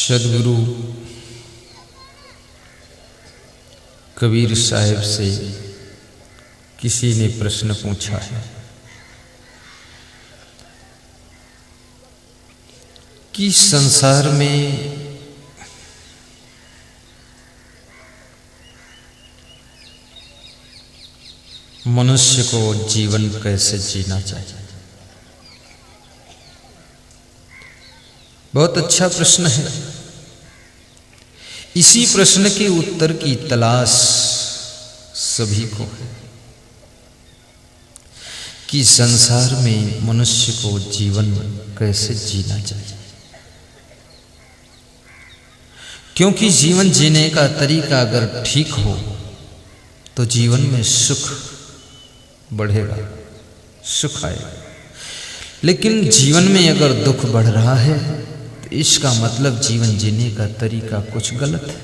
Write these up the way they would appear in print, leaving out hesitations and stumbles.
सदगुरु कबीर साहब से किसी ने प्रश्न पूछा है कि संसार में मनुष्य को जीवन कैसे जीना चाहिए। बहुत अच्छा प्रश्न है। इसी प्रश्न के उत्तर की तलाश सभी को है कि संसार में मनुष्य को जीवन कैसे जीना चाहिए, क्योंकि जीवन जीने का तरीका अगर ठीक हो तो जीवन में सुख बढ़ेगा, सुख आएगा। लेकिन जीवन में अगर दुख बढ़ रहा है तो इसका मतलब जीवन जीने का तरीका कुछ गलत है।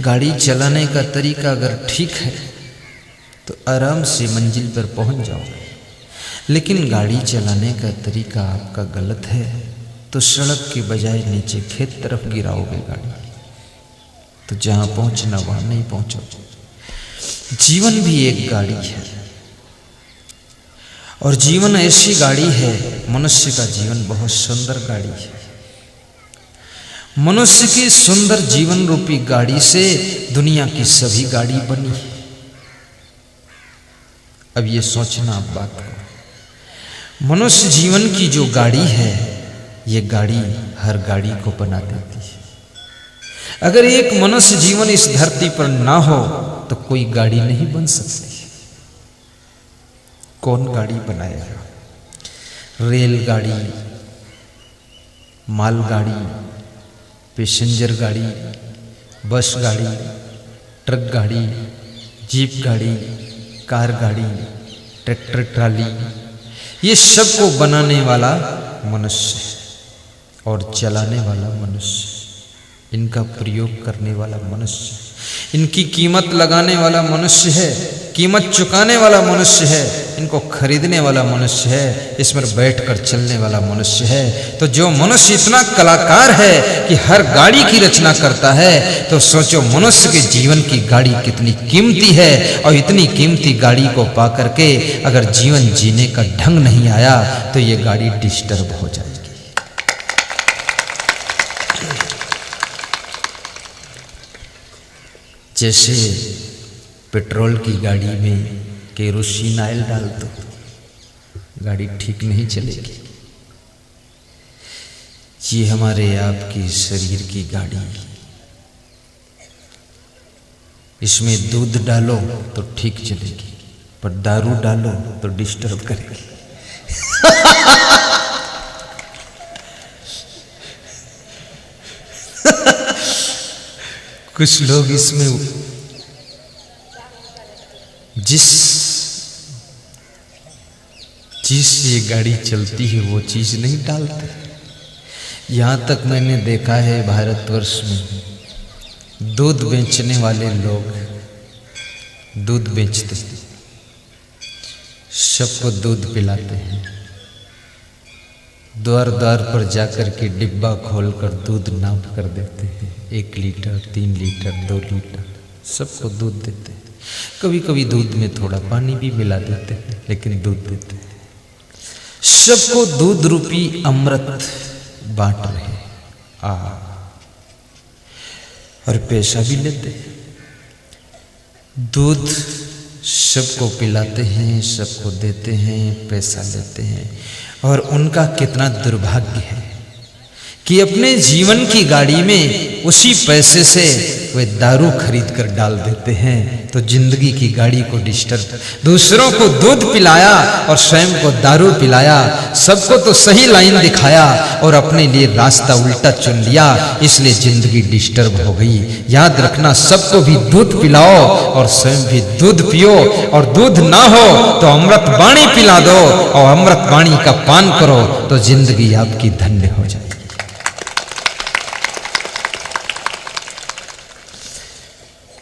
गाड़ी चलाने का तरीका अगर ठीक है तो आराम से मंजिल पर पहुंच जाओगे, लेकिन गाड़ी चलाने का तरीका आपका गलत है तो सड़क के बजाय नीचे खेत तरफ गिराओगे गाड़ी, तो जहां पहुंचना वहां नहीं पहुंचोगे। जीवन भी एक गाड़ी है और जीवन ऐसी गाड़ी है, मनुष्य का जीवन बहुत सुंदर गाड़ी है। मनुष्य की सुंदर जीवन रूपी गाड़ी से दुनिया की सभी गाड़ी बनी है। अब ये सोचना आप बात को, मनुष्य जीवन की जो गाड़ी है ये गाड़ी हर गाड़ी को बना देती है। अगर एक मनुष्य जीवन इस धरती पर ना हो तो कोई गाड़ी नहीं बन सकती। कौन गाड़ी बनाएगा? रेलगाड़ी, मालगाड़ी, पैसेंजर गाड़ी, बस गाड़ी, ट्रक गाड़ी, जीप गाड़ी, कार गाड़ी, ट्रैक्टर ट्राली, ये सब को बनाने वाला मनुष्य और चलाने वाला मनुष्य, इनका प्रयोग करने वाला मनुष्य, इनकी कीमत लगाने वाला मनुष्य है, कीमत चुकाने वाला मनुष्य है, इनको खरीदने वाला मनुष्य है, इसमें बैठकर चलने वाला मनुष्य है। तो जो मनुष्य इतना कलाकार है कि हर गाड़ी की रचना करता है, तो सोचो मनुष्य के जीवन की गाड़ी कितनी कीमती है। और इतनी कीमती गाड़ी को पा करके अगर जीवन जीने का ढंग नहीं आया तो ये गाड़ी डिस्टर्ब हो जाएगी। जैसे पेट्रोल की गाड़ी में केरोसिन ऑयल डाल दो, गाड़ी ठीक नहीं चलेगी। ये हमारे आपके शरीर की गाड़ी, इसमें दूध डालो तो ठीक चलेगी, पर दारू डालो तो डिस्टर्ब करेगी। कुछ लोग इसमें जिस चीज से ये गाड़ी चलती है वो चीज नहीं डालते। यहां तक मैंने देखा है भारतवर्ष में दूध बेचने वाले लोग दूध बेचते, सबको दूध पिलाते हैं, द्वार द्वार पर जाकर के डिब्बा खोलकर दूध नाप कर देते हैं, 1 लीटर, 3 लीटर, 2 लीटर, सबको दूध देते हैं। कभी कभी दूध में थोड़ा पानी भी मिला देते हैं, लेकिन दूध देते हैं। सबको दूध रूपी अमृत बांट रहे और पैसा भी लेते हैं। दूध सबको पिलाते हैं, सबको देते हैं, पैसा लेते हैं। और उनका कितना दुर्भाग्य है कि अपने जीवन की गाड़ी में उसी पैसे से वे दारू खरीद कर डाल देते हैं। तो जिंदगी की गाड़ी को डिस्टर्ब, दूसरों को दूध पिलाया और स्वयं को दारू पिलाया, सबको तो सही लाइन दिखाया और अपने लिए रास्ता उल्टा चुन लिया, इसलिए जिंदगी डिस्टर्ब हो गई। याद रखना, सबको भी दूध पिलाओ और स्वयं भी दूध पियो, और दूध ना हो तो अमृत वाणी पिला दो और अमृत वाणी का पान करो, तो जिंदगी आपकी धन्य हो जाएगी।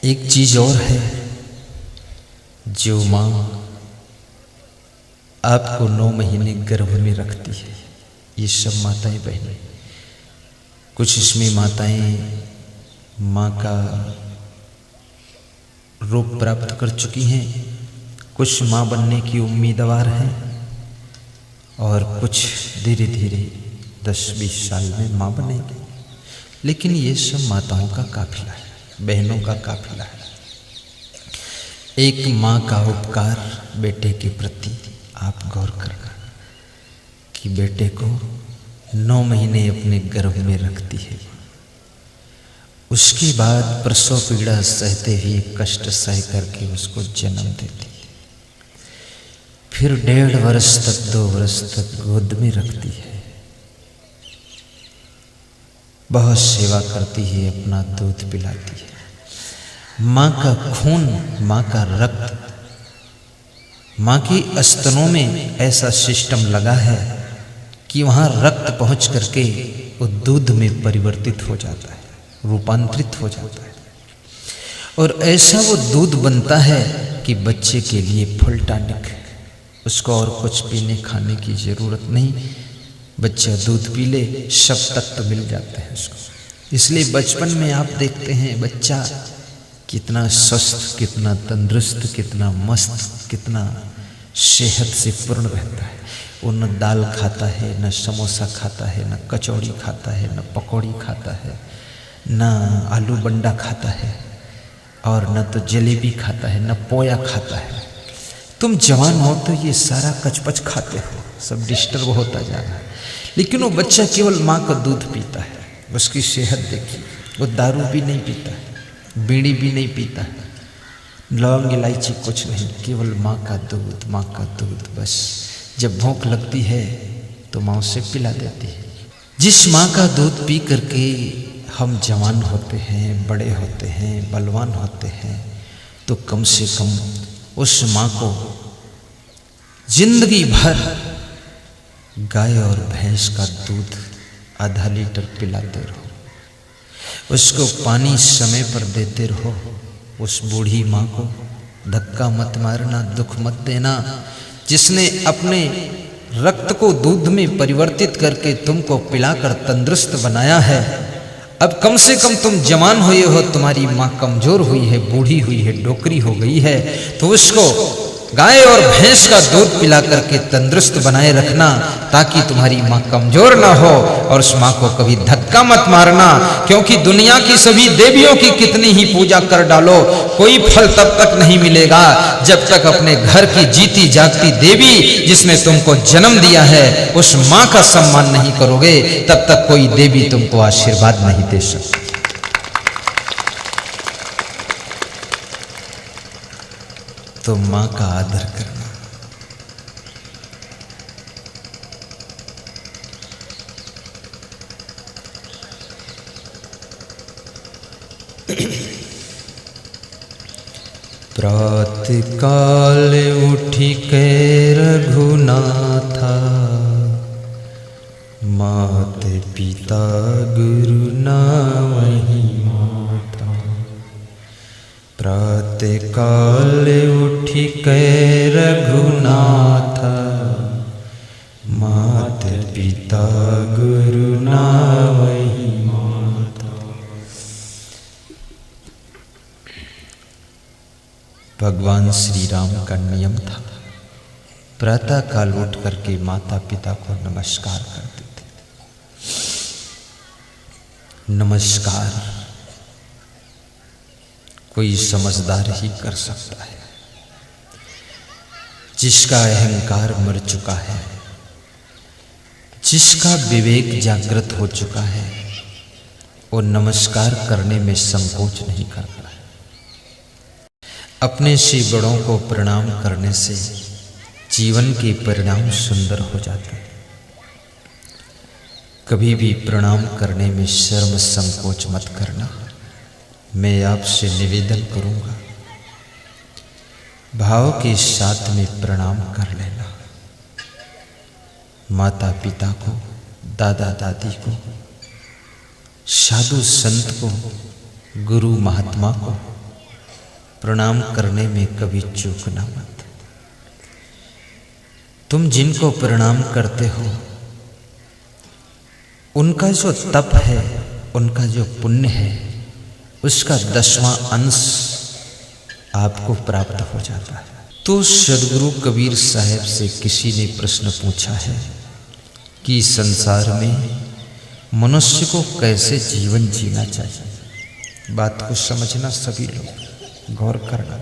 एक चीज और है, जो मां आपको 9 महीने गर्भ में रखती है, ये सब माताएं बहनें कुछ इसमें माताएं माँ का रूप प्राप्त कर चुकी हैं, कुछ माँ बनने की उम्मीदवार हैं और कुछ धीरे धीरे 10-20 साल में माँ बनेंगी। लेकिन ये सब माताओं का काफिला है, बहनों का काफिला है। एक माँ का उपकार बेटे के प्रति आप गौर करना कि बेटे को 9 महीने अपने गर्भ में रखती है, उसके बाद प्रसव पीड़ा सहते हुए कष्ट सह करके उसको जन्म देती है, फिर 1.5 वर्ष तक 2 वर्ष तक गोद में रखती है, बहुत सेवा करती है, अपना दूध पिलाती है। माँ का खून, माँ का रक्त, माँ की स्तनों में ऐसा सिस्टम लगा है कि वहाँ रक्त पहुँच करके वो दूध में परिवर्तित हो जाता है, रूपांतरित हो जाता है और ऐसा वो दूध बनता है कि बच्चे के लिए फुल टॉनिक है, उसको और कुछ पीने खाने की ज़रूरत नहीं, बच्चा दूध पी ले, सब तत्व मिल जाते हैं उसको। इसलिए बचपन में आप देखते हैं बच्चा कितना स्वस्थ, कितना तंदुरुस्त, कितना मस्त, कितना सेहत से पूर्ण रहता है। वो न दाल खाता है, न समोसा खाता है, न कचौड़ी खाता है, न पकौड़ी खाता है, न आलू बंडा खाता है और न तो जलेबी खाता है, न पोया खाता है। तुम जवान हो तो ये सारा कचपच खाते हो, सब डिस्टर्ब होता जा रहा है। लेकिन वो बच्चा केवल माँ का दूध पीता है, उसकी सेहत देखिए, वो दारू भी नहीं पीता है, बीड़ी भी नहीं पीता है, लौंग इलायची कुछ नहीं, केवल माँ का दूध, माँ का दूध बस। जब भूख लगती है तो माँ उसे पिला देती है। जिस माँ का दूध पी करके हम जवान होते हैं, बड़े होते हैं, बलवान होते हैं, तो कम से कम उस माँ को जिंदगी भर गाय और भैंस का दूध आधा लीटर पिलाते रहो, उसको पानी समय पर देते रहो। उस बूढ़ी माँ को धक्का मत मारना, दुख मत देना, जिसने अपने रक्त को दूध में परिवर्तित करके तुमको पिलाकर तंदुरुस्त बनाया है। अब कम से कम तुम जवान हुए हो, तुम्हारी माँ कमजोर हुई है, बूढ़ी हुई है, डोकरी हो गई है, तो उसको गाय और भैंस का दूध पिला करके तंदुरुस्त बनाए रखना, ताकि तुम्हारी माँ कमजोर ना हो। और उस माँ को कभी धक्का मत मारना, क्योंकि दुनिया की सभी देवियों की कितनी ही पूजा कर डालो, कोई फल तब तक नहीं मिलेगा जब तक अपने घर की जीती जागती देवी जिसने तुमको जन्म दिया है उस माँ का सम्मान नहीं करोगे, तब तक कोई देवी तुमको आशीर्वाद नहीं दे सकती। तो माँ का आदर करना। प्रातः काल उठी के रघुनाथा, मात पिता गुरु नावहि माता। प्रातः काल उठी के रघुनाथा, मात पिता गुरु नावहि माता। भगवान श्री राम का नियम था, प्रातः काल उठ करके माता पिता को नमस्कार करते थे। नमस्कार कोई समझदार ही कर सकता है, जिसका अहंकार मर चुका है, जिसका विवेक जागृत हो चुका है, वो नमस्कार करने में संकोच नहीं करता है। अपने से बड़ों को प्रणाम करने से जीवन के परिणाम सुंदर हो जाते हैं। कभी भी प्रणाम करने में शर्म संकोच मत करना। मैं आपसे निवेदन करूंगा, भाव के साथ में प्रणाम कर लेना। माता पिता को, दादा दादी को, साधु संत को, गुरु महात्मा को प्रणाम करने में कभी चूकना मत। तुम जिनको प्रणाम करते हो उनका जो तप है उनका जो पुण्य है उसका 10वां अंश आपको प्राप्त हो जाता है। तो सदगुरु कबीर साहब से किसी ने प्रश्न पूछा है कि संसार में मनुष्य को कैसे जीवन जीना चाहिए। बात को समझना सभी लोग, गौर करना।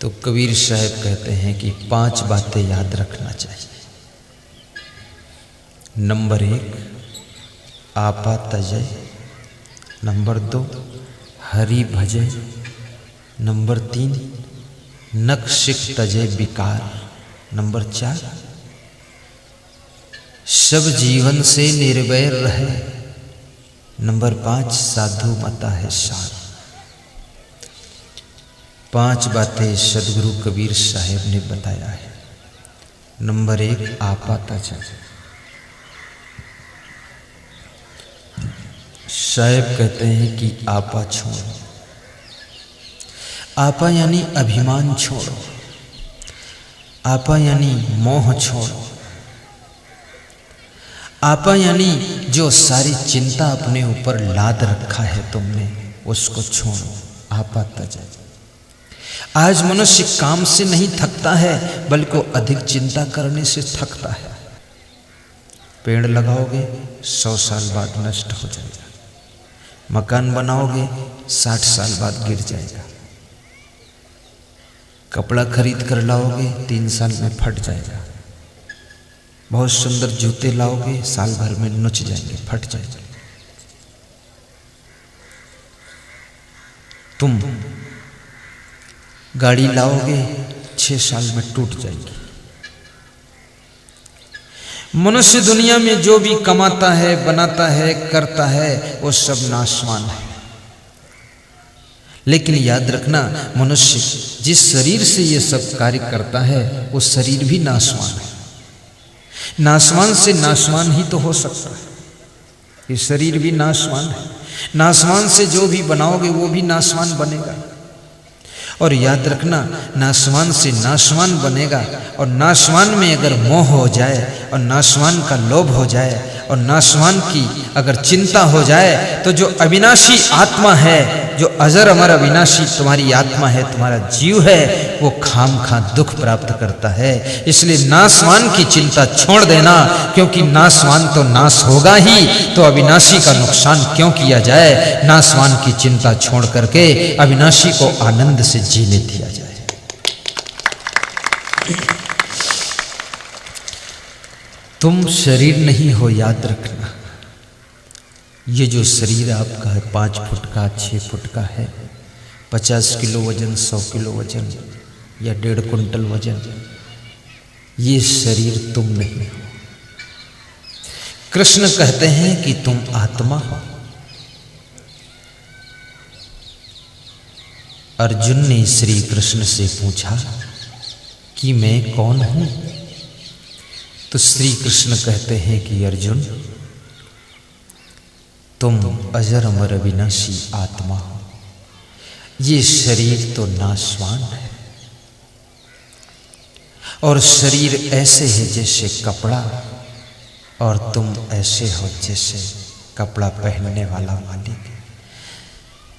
तो कबीर साहब कहते हैं कि 5 बातें याद रखना चाहिए। नंबर 1 आपा तजय, नंबर 2 हरि भजय, नंबर 3 नक्शिक तजय विकार, नंबर 4 सब जीवन से निर्वैर रहे, नंबर 5 साधु मता है सार। 5 बातें सदगुरु कबीर साहब ने बताया है। नंबर 1 आपा तजय। साहब कहते हैं कि आपा छोड़ो। आपा यानी अभिमान छोड़ो, आपा यानी मोह छोड़ो, आपा यानी जो सारी चिंता अपने ऊपर लाद रखा है तुमने उसको छोड़ो। आपा तजय। आज मनुष्य काम से नहीं थकता है बल्कि अधिक चिंता करने से थकता है। पेड़ लगाओगे 100 साल बाद नष्ट हो जाएगा, मकान बनाओगे 60 साल बाद गिर जाएगा, कपड़ा खरीद कर लाओगे 3 साल में फट जाएगा, बहुत सुंदर जूते लाओगे साल भर में नुच जाएंगे, फट जाएंगे। तुम गाड़ी लाओगे 6 साल में टूट जाएगी। मनुष्य दुनिया में जो भी कमाता है, बनाता है, करता है वो सब नाशवान है। लेकिन याद रखना, मनुष्य जिस शरीर से ये सब कार्य करता है वो शरीर भी नाशवान है। नाशवान से नाशवान ही तो हो सकता है। ये शरीर भी नाशवान है। नाशवान से जो भी बनाओगे वो भी नाशवान बनेगा। और याद रखना, नाशवान से नाशवान बनेगा और नाशवान में अगर मोह हो जाए और नाशवान का लोभ हो जाए और नाशवान की अगर चिंता हो जाए तो जो अविनाशी आत्मा है, जो अजर अमर अविनाशी तुम्हारी आत्मा है, तुम्हारा जीव है, वो खामखा दुख प्राप्त करता है। इसलिए नाशवान की चिंता छोड़ देना, क्योंकि नाशवान तो नाश होगा ही, तो अविनाशी का नुकसान क्यों किया जाए। नाशवान की चिंता छोड़ करके अविनाशी को आनंद से जीने दिया जाए। तुम शरीर नहीं हो, याद रखना। ये जो शरीर आपका है 5 फुट का, 6 फुट का है, 50 किलो वजन, 100 किलो वजन या 1.5 कुंटल वजन, ये शरीर तुम नहीं हो। कृष्ण कहते हैं कि तुम आत्मा हो। अर्जुन ने श्री कृष्ण से पूछा कि मैं कौन हूं? तो श्री कृष्ण कहते हैं कि अर्जुन, तुम अजर अमर अविनाशी आत्मा हो। ये शरीर तो नाशवान है और शरीर ऐसे है जैसे कपड़ा, और तुम ऐसे हो जैसे कपड़ा पहनने वाला मालिक।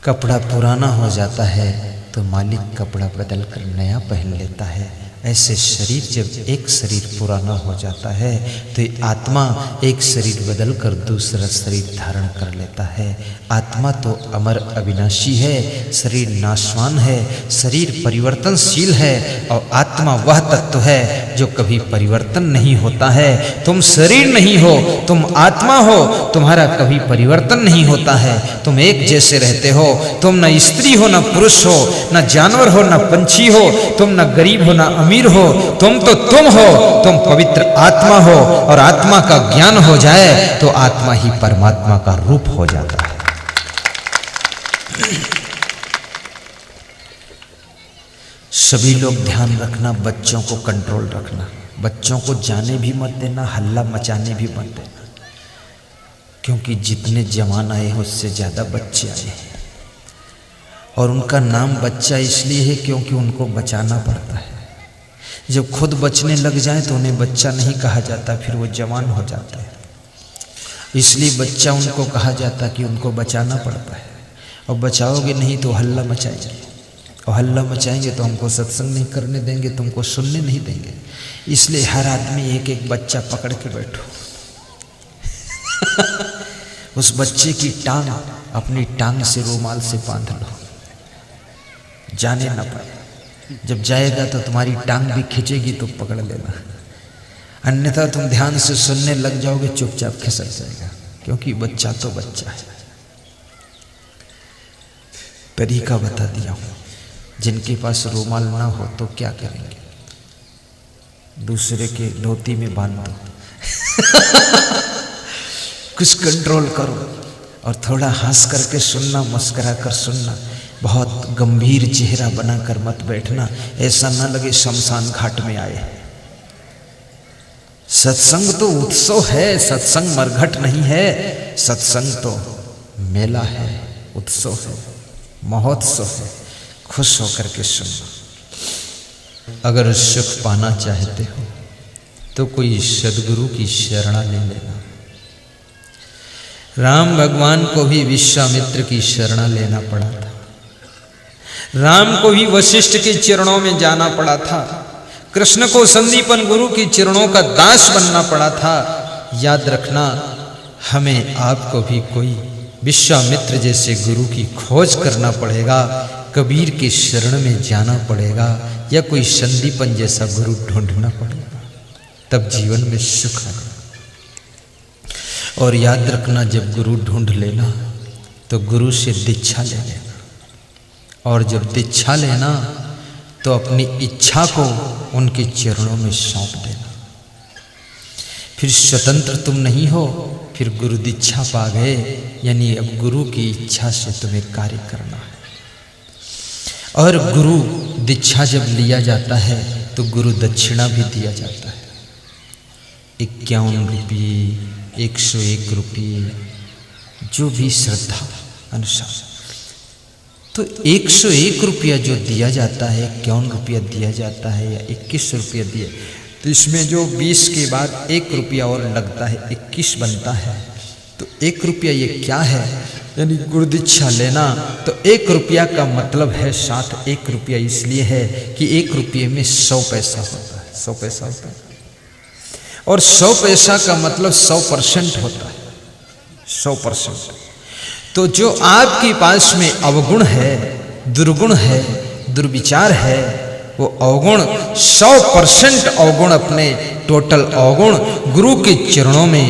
कपड़ा पुराना हो जाता है तो मालिक कपड़ा बदल कर नया पहन लेता है। ऐसे शरीर जब एक शरीर पुराना हो जाता है तो आत्मा एक शरीर बदल कर दूसरा शरीर धारण कर लेता है। आत्मा तो अमर अविनाशी है, शरीर नाशवान है, शरीर परिवर्तनशील है, और आत्मा वह तत्व है जो कभी परिवर्तन नहीं होता है। तुम शरीर नहीं हो, तुम आत्मा हो, तुम्हारा कभी परिवर्तन नहीं होता है। तुम एक जैसे रहते हो। तुम न स्त्री हो, न पुरुष हो, न जानवर हो, न पंछी हो, तुम न गरीब हो, न अमीर हो, तुम तो तुम हो। तुम पवित्र आत्मा हो, और आत्मा का ज्ञान हो जाए तो आत्मा ही परमात्मा का रूप हो जाता है। सभी लोग ध्यान रखना, बच्चों को कंट्रोल रखना, बच्चों को जाने भी मत देना, हल्ला मचाने भी मत देना, क्योंकि जितने जवान आए हैं उससे ज्यादा बच्चे आए हैं। और उनका नाम बच्चा इसलिए है क्योंकि उनको बचाना पड़ता है। जब खुद बचने लग जाए तो उन्हें बच्चा नहीं कहा जाता, फिर वो जवान हो जाता है। इसलिए बच्चा उनको कहा जाता कि उनको बचाना पड़ता है, और बचाओगे नहीं तो हल्ला मचाएंगे, और हल्ला मचाएंगे तो हमको सत्संग नहीं करने देंगे, तुमको सुनने नहीं देंगे। इसलिए हर आदमी एक एक बच्चा पकड़ के बैठो। उस बच्चे की टांग अपनी टांग से रुमाल से बांध लो, जाने ना पाए। जब जाएगा तो तुम्हारी टांग भी खींचेगी तो पकड़ लेना, अन्यथा तुम ध्यान से सुनने लग जाओगे, चुपचाप खिसक जाएगा, क्योंकि बच्चा तो बच्चा है। तरीका बता दिया हूं। जिनके पास रुमाल ना हो तो क्या करेंगे? दूसरे के धोती में बांध दो। कुछ कंट्रोल करो और थोड़ा हंस करके सुनना, मुस्कुरा कर सुनना। बहुत गंभीर चेहरा बनाकर मत बैठना, ऐसा ना लगे शमशान घाट में आए। सत्संग तो उत्सव है, सत्संग मरघट नहीं है। सत्संग तो मेला है, उत्सव है, महोत्सव है। खुश होकर के सुनो। अगर सुख पाना चाहते हो तो कोई सदगुरु की शरणा ले लेना। राम भगवान को भी विश्वामित्र की शरणा लेना पड़ा था, राम को भी वशिष्ठ के चरणों में जाना पड़ा था, कृष्ण को संदीपन गुरु के चरणों का दास बनना पड़ा था। याद रखना, हमें आपको भी कोई विश्वामित्र जैसे गुरु की खोज करना पड़ेगा, कबीर के शरण में जाना पड़ेगा, या कोई संदीपन जैसा गुरु ढूंढना पड़ेगा, तब जीवन में सुख आएगा। और याद रखना, जब गुरु ढूंढ लेना तो गुरु से दीक्षा ले लेना, और जब दीक्षा लेना तो अपनी इच्छा को उनके चरणों में सौंप देना। फिर स्वतंत्र तुम नहीं हो, फिर गुरु दीक्षा पा गए, यानी अब गुरु की इच्छा से तुम्हें कार्य करना है। और गुरु दीक्षा जब लिया जाता है तो गुरु दक्षिणा भी दिया जाता है। 51 रुपये, 101 रुपये, जो भी श्रद्धा अनुसार। तो 101 रुपया जो दिया जाता है, 51 रुपया दिया जाता है, या 21 रुपया दिया, तो इसमें जो 20 के बाद 1 रुपया और लगता है, 21 बनता है। तो 1 रुपया ये क्या है? यानी गुरु दीक्षा लेना तो 1 रुपया का मतलब है साथ 1 रुपया इसलिए है कि 1 रुपये में 100 पैसा होता है, 100 पैसा होता है। और 100 पैसा का मतलब 100% होता है, 100%। तो जो आपके पास में अवगुण है, दुर्गुण है, दुर्विचार है, वो अवगुण 100% अवगुण, अपने टोटल अवगुण गुरु के चरणों में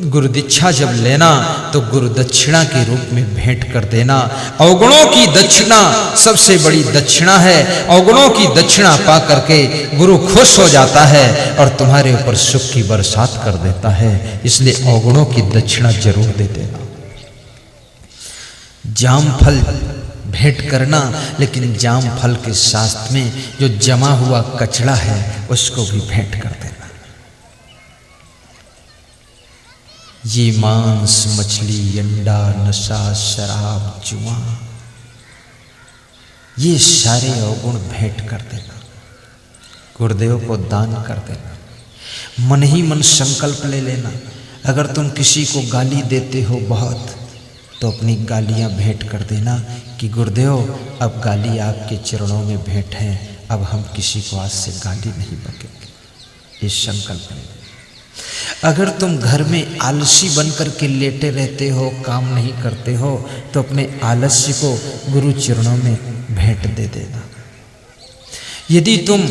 गुरु दीक्षा जब लेना तो गुरु दक्षिणा के रूप में भेंट कर देना। अवगुणों की दक्षिणा सबसे बड़ी दक्षिणा है। अवगुणों की दक्षिणा पा करके गुरु खुश हो जाता है और तुम्हारे ऊपर सुख की बरसात कर देता है। इसलिए अवगुणों की दक्षिणा जरूर दे देना। जाम फल भेंट करना, लेकिन जाम फल के साथ में जो जमा हुआ कचड़ा है उसको भी भेंट कर देना। ये मांस, मछली, अंडा, नशा, शराब, जुआ, ये सारे अवगुण भेंट कर देना, गुरुदेव को दान कर देना। मन ही मन संकल्प ले लेना। अगर तुम किसी को गाली देते हो बहुत, तो अपनी गालियां भेंट कर देना कि गुरुदेव अब गाली आपके चरणों में भेंट है, अब हम किसी को आज से गाली नहीं बकेंगे। ये संकल्प ले। अगर तुम घर में आलसी बन करके लेटे रहते हो, काम नहीं करते हो, तो अपने आलस्य को गुरु चरणों में भेंट दे देना। यदि तुम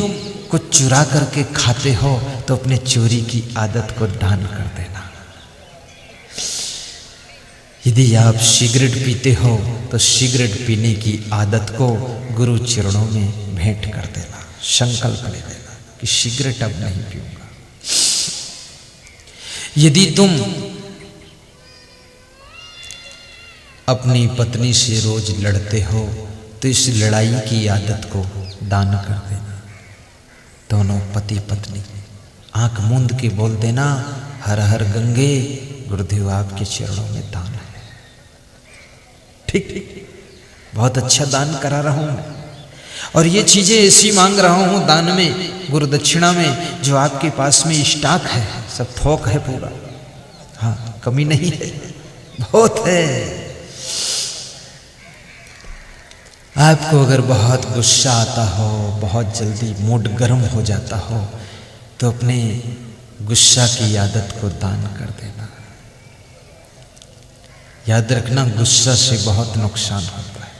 कुछ चुरा करके खाते हो तो अपने चोरी की आदत को दान कर देना। यदि आप सिगरेट पीते हो तो सिगरेट पीने की आदत को गुरु चरणों में भेंट कर देना। संकल्प ले लेना कि सिगरेट अब नहीं पीऊंगा। यदि तुम अपनी पत्नी से रोज लड़ते हो तो इस लड़ाई की आदत को दान कर देना। दोनों पति पत्नी आंख मूंद के बोल देना, हर हर गंगे, गुरुदेव आपके चरणों में दान है। ठीक ठीक, बहुत अच्छा दान करा रहा हूं मैं, और ये चीजें ऐसी मांग रहा हूं दान में, गुरु दक्षिणा में, जो आपके पास में स्टॉक है, सब थोक है पूरा। हाँ, कमी नहीं है, बहुत है। आपको अगर बहुत गुस्सा आता हो, बहुत जल्दी मूड गर्म हो जाता हो, तो अपने गुस्सा की आदत को दान कर देना। याद रखना, गुस्सा से बहुत नुकसान होता है।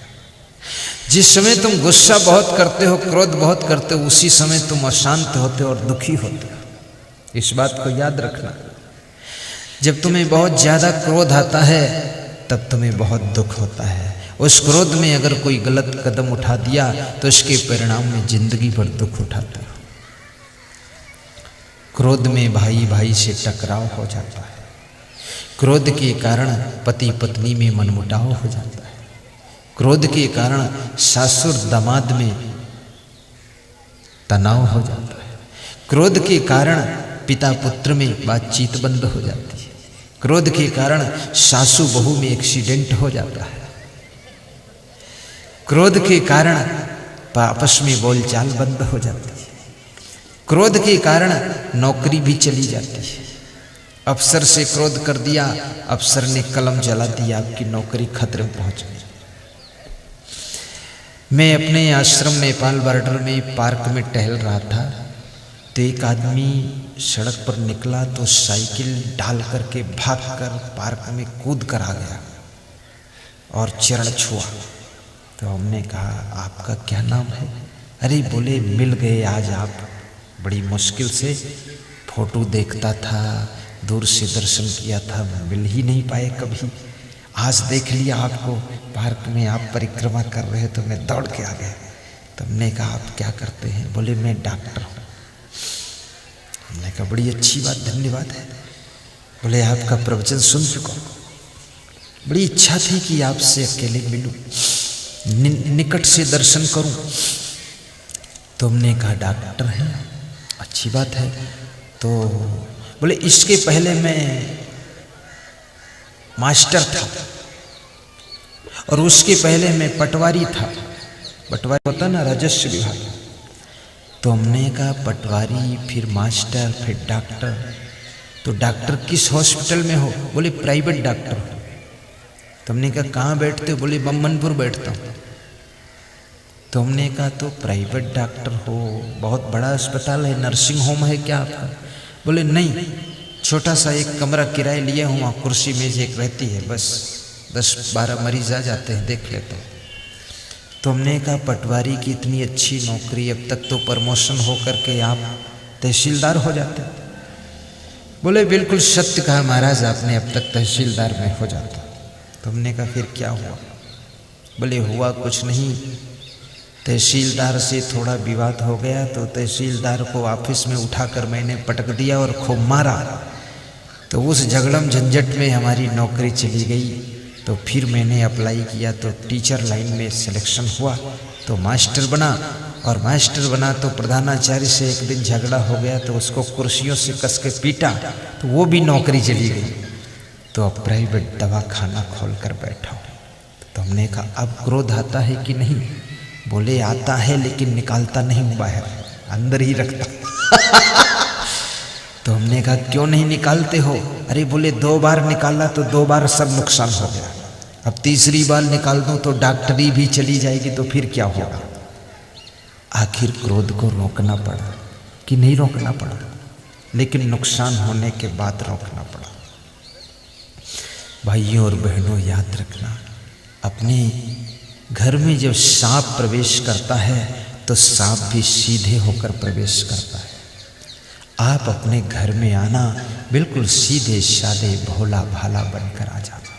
जिस समय तुम गुस्सा बहुत करते हो, क्रोध बहुत करते हो, उसी समय तुम अशांत होते हो और दुखी होते हो। इस बात को याद रखना। जब तुम्हें बहुत ज्यादा क्रोध आता है तब तुम्हें बहुत दुख होता है। उस क्रोध में अगर कोई गलत कदम उठा दिया तो इसके परिणाम में जिंदगी भर दुख उठाते हो। क्रोध में भाई भाई से टकराव हो जाता है। क्रोध के कारण पति पत्नी में मनमुटाव हो जाता है। क्रोध के कारण सासुर दामाद में तनाव हो जाता है। क्रोध के कारण पिता पुत्र में बातचीत बंद हो जाती है। क्रोध के कारण सासू बहू में एक्सीडेंट हो जाता है। क्रोध के कारण आपस में बोलचाल बंद हो जाती है। क्रोध के कारण नौकरी भी चली जाती है। अफसर से क्रोध कर दिया, अफसर ने कलम जला दिया, आपकी नौकरी खतरे में पहुंच गई। मैं अपने आश्रम नेपाल बॉर्डर में पार्क में टहल रहा था, तो एक आदमी सड़क पर निकला तो साइकिल डाल करके भागकर पार्क में कूद कर आ गया और चरण छुआ। तो हमने कहा, आपका क्या नाम है? अरे बोले, मिल गए आज आप, बड़ी मुश्किल से फोटो देखता था, दूर से दर्शन किया था, मिल ही नहीं पाए कभी। आज देख लिया आपको पार्क में, आप परिक्रमा कर रहे हैं तो मैं दौड़ के आ गया। तो हमने कहा, आप क्या करते हैं? बोले, मैं डॉक्टर हूँ। हमने कहा, बड़ी अच्छी बात, धन्यवाद है। बोले, आपका प्रवचन सुन चुका हूँ, बड़ी इच्छा थी कि आपसे अकेले मिलूं, निकट से दर्शन करूं। तो हमने कहा, डॉक्टर हैं, अच्छी बात है। तो बोले, इसके पहले मैं मास्टर था और उसके पहले मैं पटवारी था। पटवारी होता ना, राजस्व विभाग। तो हमने कहा, पटवारी, फिर मास्टर, फिर डॉक्टर। तो डॉक्टर किस हॉस्पिटल में हो? बोले, प्राइवेट डॉक्टर हो। तो हमने कहा, कहाँ बैठते हो? बोले, बम्बनपुर बैठता हूँ। तो हमने कहा, तो प्राइवेट डॉक्टर हो, बहुत बड़ा अस्पताल है, नर्सिंग होम है क्या आपका? बोले, नहीं, छोटा सा एक कमरा किराए लिया हूँ, कुर्सी मेज एक रहती है, बस 10-12 मरीज आ जाते हैं, देख लेते हैं। तो हमने कहा, पटवारी की इतनी अच्छी नौकरी, अब तक तो प्रमोशन हो करके आप तहसीलदार हो जाते। बोले, बिल्कुल सत्य कहा महाराज आपने, अब तक तहसीलदार में हो जाता। तो हमने कहा, फिर क्या हुआ? बोले, हुआ कुछ नहीं, तहसीलदार से थोड़ा विवाद हो गया, तो तहसीलदार को ऑफिस में उठाकर मैंने पटक दिया और खूब मारा। तो उस झगड़म झंझट में हमारी नौकरी चली गई। तो फिर मैंने अप्लाई किया तो टीचर लाइन में सिलेक्शन हुआ, तो मास्टर बना। और मास्टर बना तो प्रधानाचार्य से एक दिन झगड़ा हो गया, तो उसको कुर्सियों से कस के पीटा, तो वो भी नौकरी चली गई। तो अब प्राइवेट दवाखाना खोल कर बैठा हूँ। तो हमने कहा, अब क्रोध आता है कि नहीं? बोले, आता है लेकिन निकालता नहीं हूँ बाहर, अंदर ही रखता। तो हमने कहा, क्यों नहीं निकालते हो? अरे बोले, 2 बार निकाला तो 2 बार सब नुकसान हो गया, अब तीसरी बार निकाल दूं तो डॉक्टरी भी चली जाएगी, तो फिर क्या होगा? आखिर क्रोध को रोकना पड़ा कि नहीं रोकना पड़ा? लेकिन नुकसान होने के बाद रोकना पड़ा। भाइयों और बहनों, याद रखना, अपने घर में जब सांप प्रवेश करता है तो सांप भी सीधे होकर प्रवेश करता है। आप अपने घर में आना, बिल्कुल सीधे साधे भोला भाला बनकर आ जाना।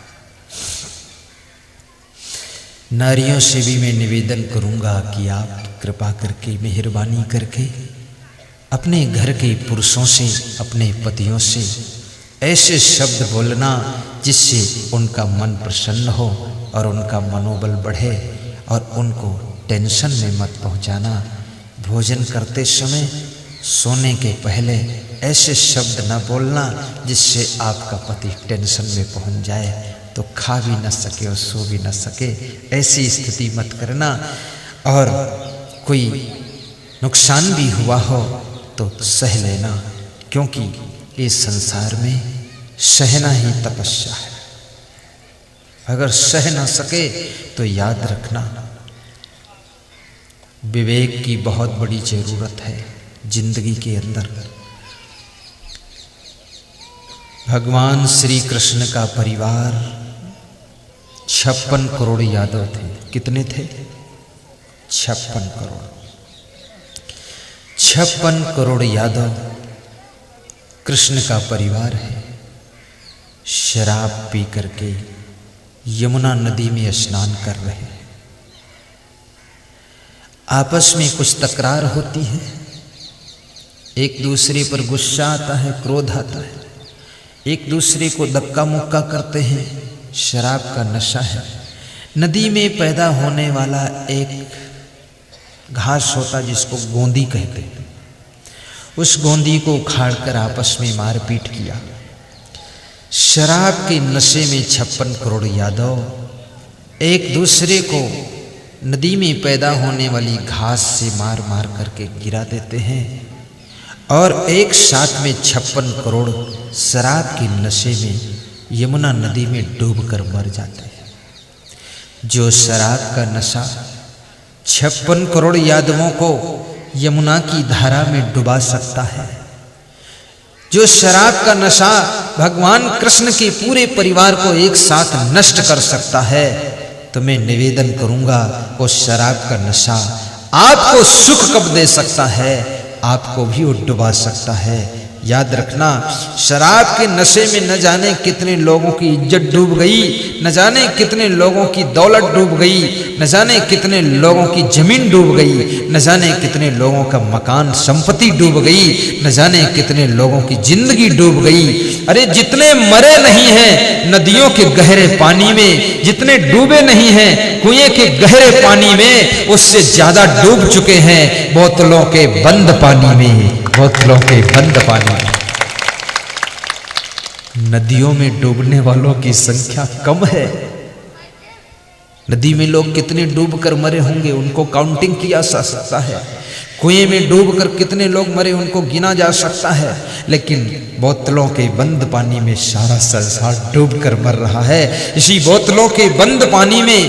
नारियों से भी मैं निवेदन करूंगा कि आप कृपा करके, मेहरबानी करके अपने घर के पुरुषों से, अपने पतियों से ऐसे शब्द बोलना जिससे उनका मन प्रसन्न हो और उनका मनोबल बढ़े, और उनको टेंशन में मत पहुंचाना। भोजन करते समय, सोने के पहले ऐसे शब्द न बोलना जिससे आपका पति टेंशन में पहुंच जाए, तो खा भी न सके और सो भी न सके, ऐसी स्थिति मत करना। और कोई नुकसान भी हुआ हो तो सह लेना, क्योंकि इस संसार में सहना ही तपस्या है। अगर सह ना सके तो याद रखना, विवेक की बहुत बड़ी जरूरत है जिंदगी के अंदर। भगवान श्री कृष्ण का परिवार 56 करोड़ यादव थे। कितने थे? 56 करोड़। 56 करोड़ यादव कृष्ण का परिवार है। शराब पी करके यमुना नदी में स्नान कर रहे हैं। आपस में कुछ तकरार होती है, एक दूसरे पर गुस्सा आता है, क्रोध आता है, एक दूसरे को धक्का मुक्का करते हैं। शराब का नशा है। नदी में पैदा होने वाला एक घास होता जिसको गोंदी कहते हैं, उस गोंदी को उखाड़कर आपस में मारपीट किया। शराब के नशे में 56 करोड़ यादव एक दूसरे को नदी में पैदा होने वाली घास से मार मार करके गिरा देते हैं और एक साथ में 56 करोड़ शराब के नशे में यमुना नदी में डूबकर मर जाते हैं। जो शराब का नशा 56 करोड़ यादवों को यमुना की धारा में डुबा सकता है, जो शराब का नशा भगवान कृष्ण के पूरे परिवार को एक साथ नष्ट कर सकता है, तो मैं निवेदन करूंगा वो शराब का नशा आपको सुख कब दे सकता है, आपको भी वो डुबा सकता है। याद रखना, शराब के नशे में न जाने कितने लोगों की इज्जत डूब गई, न जाने कितने लोगों की दौलत डूब गई, न जाने कितने लोगों की जमीन डूब गई, न जाने कितने लोगों का मकान संपत्ति डूब गई, न जाने कितने लोगों की जिंदगी डूब गई। अरे जितने मरे नहीं हैं नदियों के गहरे पानी में, जितने डूबे नहीं हैं कुएं के गहरे पानी में, उससे ज्यादा डूब चुके हैं बोतलों के बंद पानी में, बोतलों के बंद पानी में। नदियों में डूबने वालों की संख्या कम है। नदी में लोग कितने डूबकर मरे होंगे उनको काउंटिंग किया जा सकता है। कुएं में डूबकर कितने लोग मरे उनको गिना जा सकता है, लेकिन बोतलों के बंद पानी में सारा संसार डूबकर मर रहा है। इसी बोतलों के बंद पानी में,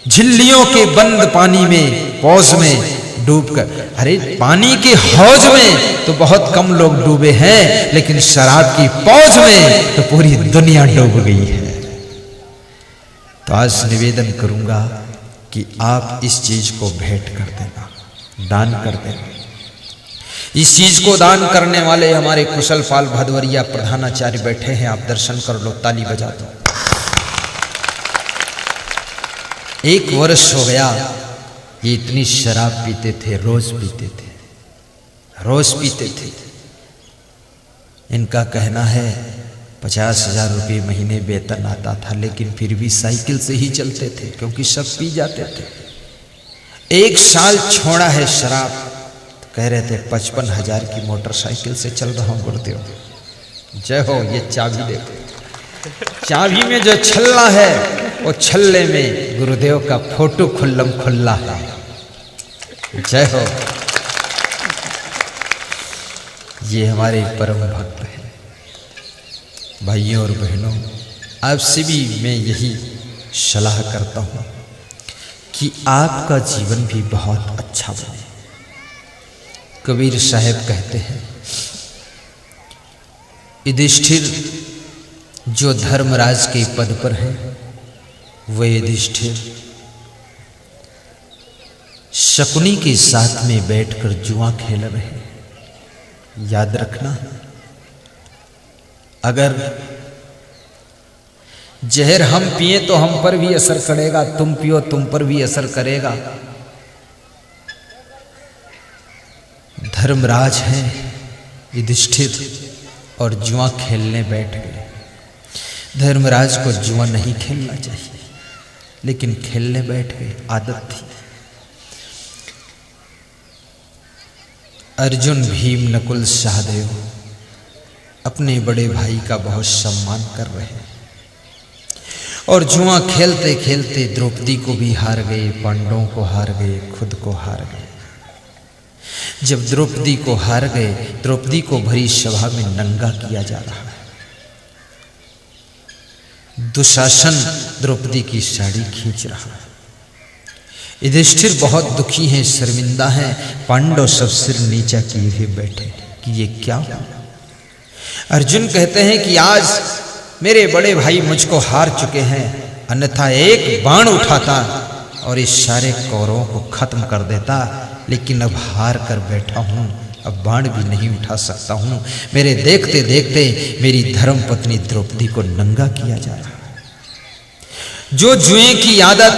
झिल्लियों के बंद पानी में, पौज में डूबकर, अरे पानी के हौज में तो बहुत कम लोग डूबे हैं, लेकिन शराब की पौज में तो पूरी दुनिया डूब गई है। तो आज निवेदन करूंगा कि आप इस चीज को भेंट कर देना, दान कर देना। इस चीज को दान करने वाले हमारे कुशल पाल भदवरिया प्रधानाचार्य बैठे हैं, आप दर्शन कर लो, ताली बजा दो। 1 वर्ष हो गया ये इतनी शराब पीते थे, रोज पीते थे, रोज पीते थे। इनका कहना है 50,000 रुपये महीने वेतन आता था, लेकिन फिर भी साइकिल से ही चलते थे क्योंकि सब पी जाते थे। 1 साल छोड़ा है शराब, तो कह रहे थे 55,000 की मोटरसाइकिल से चल रहा हूँ गुरुदेव। जय हो। ये चाबी देखो, चाबी में जो छल्ला है वो छल्ले में गुरुदेव का फोटो खुल्लम खुल्ला है। जय हो। ये हमारे परम भक्त हैं। भाइयों और बहनों, आपसे भी मैं यही सलाह करता हूँ कि आपका जीवन भी बहुत अच्छा बने। कबीर साहब कहते हैं, युधिष्ठिर जो धर्मराज के पद पर है, वह युधिष्ठिर शकुनी के साथ में बैठकर जुआ खेल रहे हैं। याद रखना, अगर जहर हम पिए तो हम पर भी असर करेगा, तुम पियो तुम पर भी असर करेगा। धर्मराज है युधिष्ठिर और जुआ खेलने बैठ गए। धर्मराज को जुआ नहीं खेलना चाहिए, लेकिन खेलने बैठ गए, आदत थी। अर्जुन, भीम, नकुल, सहदेव अपने बड़े भाई का बहुत सम्मान कर रहे हैं और जुआ खेलते खेलते द्रौपदी को भी हार गए, पांडवों को हार गए, खुद को हार गए। जब द्रौपदी को हार गए, द्रौपदी को भरी सभा में नंगा किया जा रहा है। दुशासन द्रौपदी की साड़ी खींच रहा है। युधिष्ठिर बहुत दुखी हैं, शर्मिंदा हैं। पांडव सब सिर नीचा किए हुए बैठे कि ये क्या हुआ। अर्जुन कहते हैं कि आज मेरे बड़े भाई मुझको हार चुके हैं, अन्यथा एक बाण उठाता और इस सारे कौरवों को खत्म कर देता, लेकिन अब हार कर बैठा हूं, अब बाण भी नहीं उठा सकता हूं। मेरे देखते देखते मेरी धर्मपत्नी द्रौपदी को नंगा किया जा रहा है। जो जुए की आदत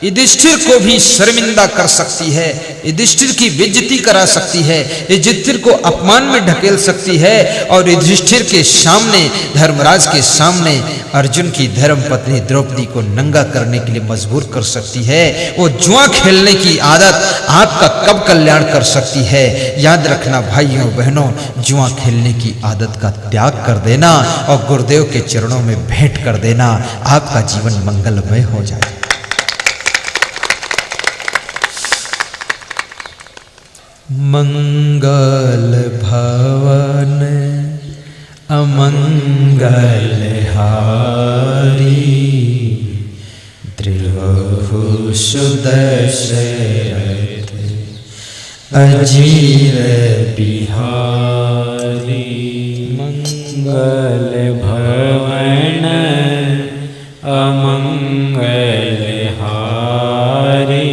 युधिष्ठिर को भी शर्मिंदा कर सकती है, युधिष्ठिर की बेइज्जती करा सकती है, युधिष्ठिर को अपमान में ढकेल सकती है, और युधिष्ठिर के सामने, धर्मराज के सामने अर्जुन की धर्मपत्नी द्रौपदी को नंगा करने के लिए मजबूर कर सकती है। वो जुआ खेलने की आदत आपका कब कल्याण कर सकती है। याद रखना भाइयों बहनों, जुआ खेलने की आदत का त्याग कर देना और गुरुदेव के चरणों में भेंट कर देना, आपका जीवन मंगलमय हो जाए। मंगल भवन अमंगल हारी, द्रिवहु सुदशरथ अजीर बिहारी। मंगल भवन अमंगल हारी,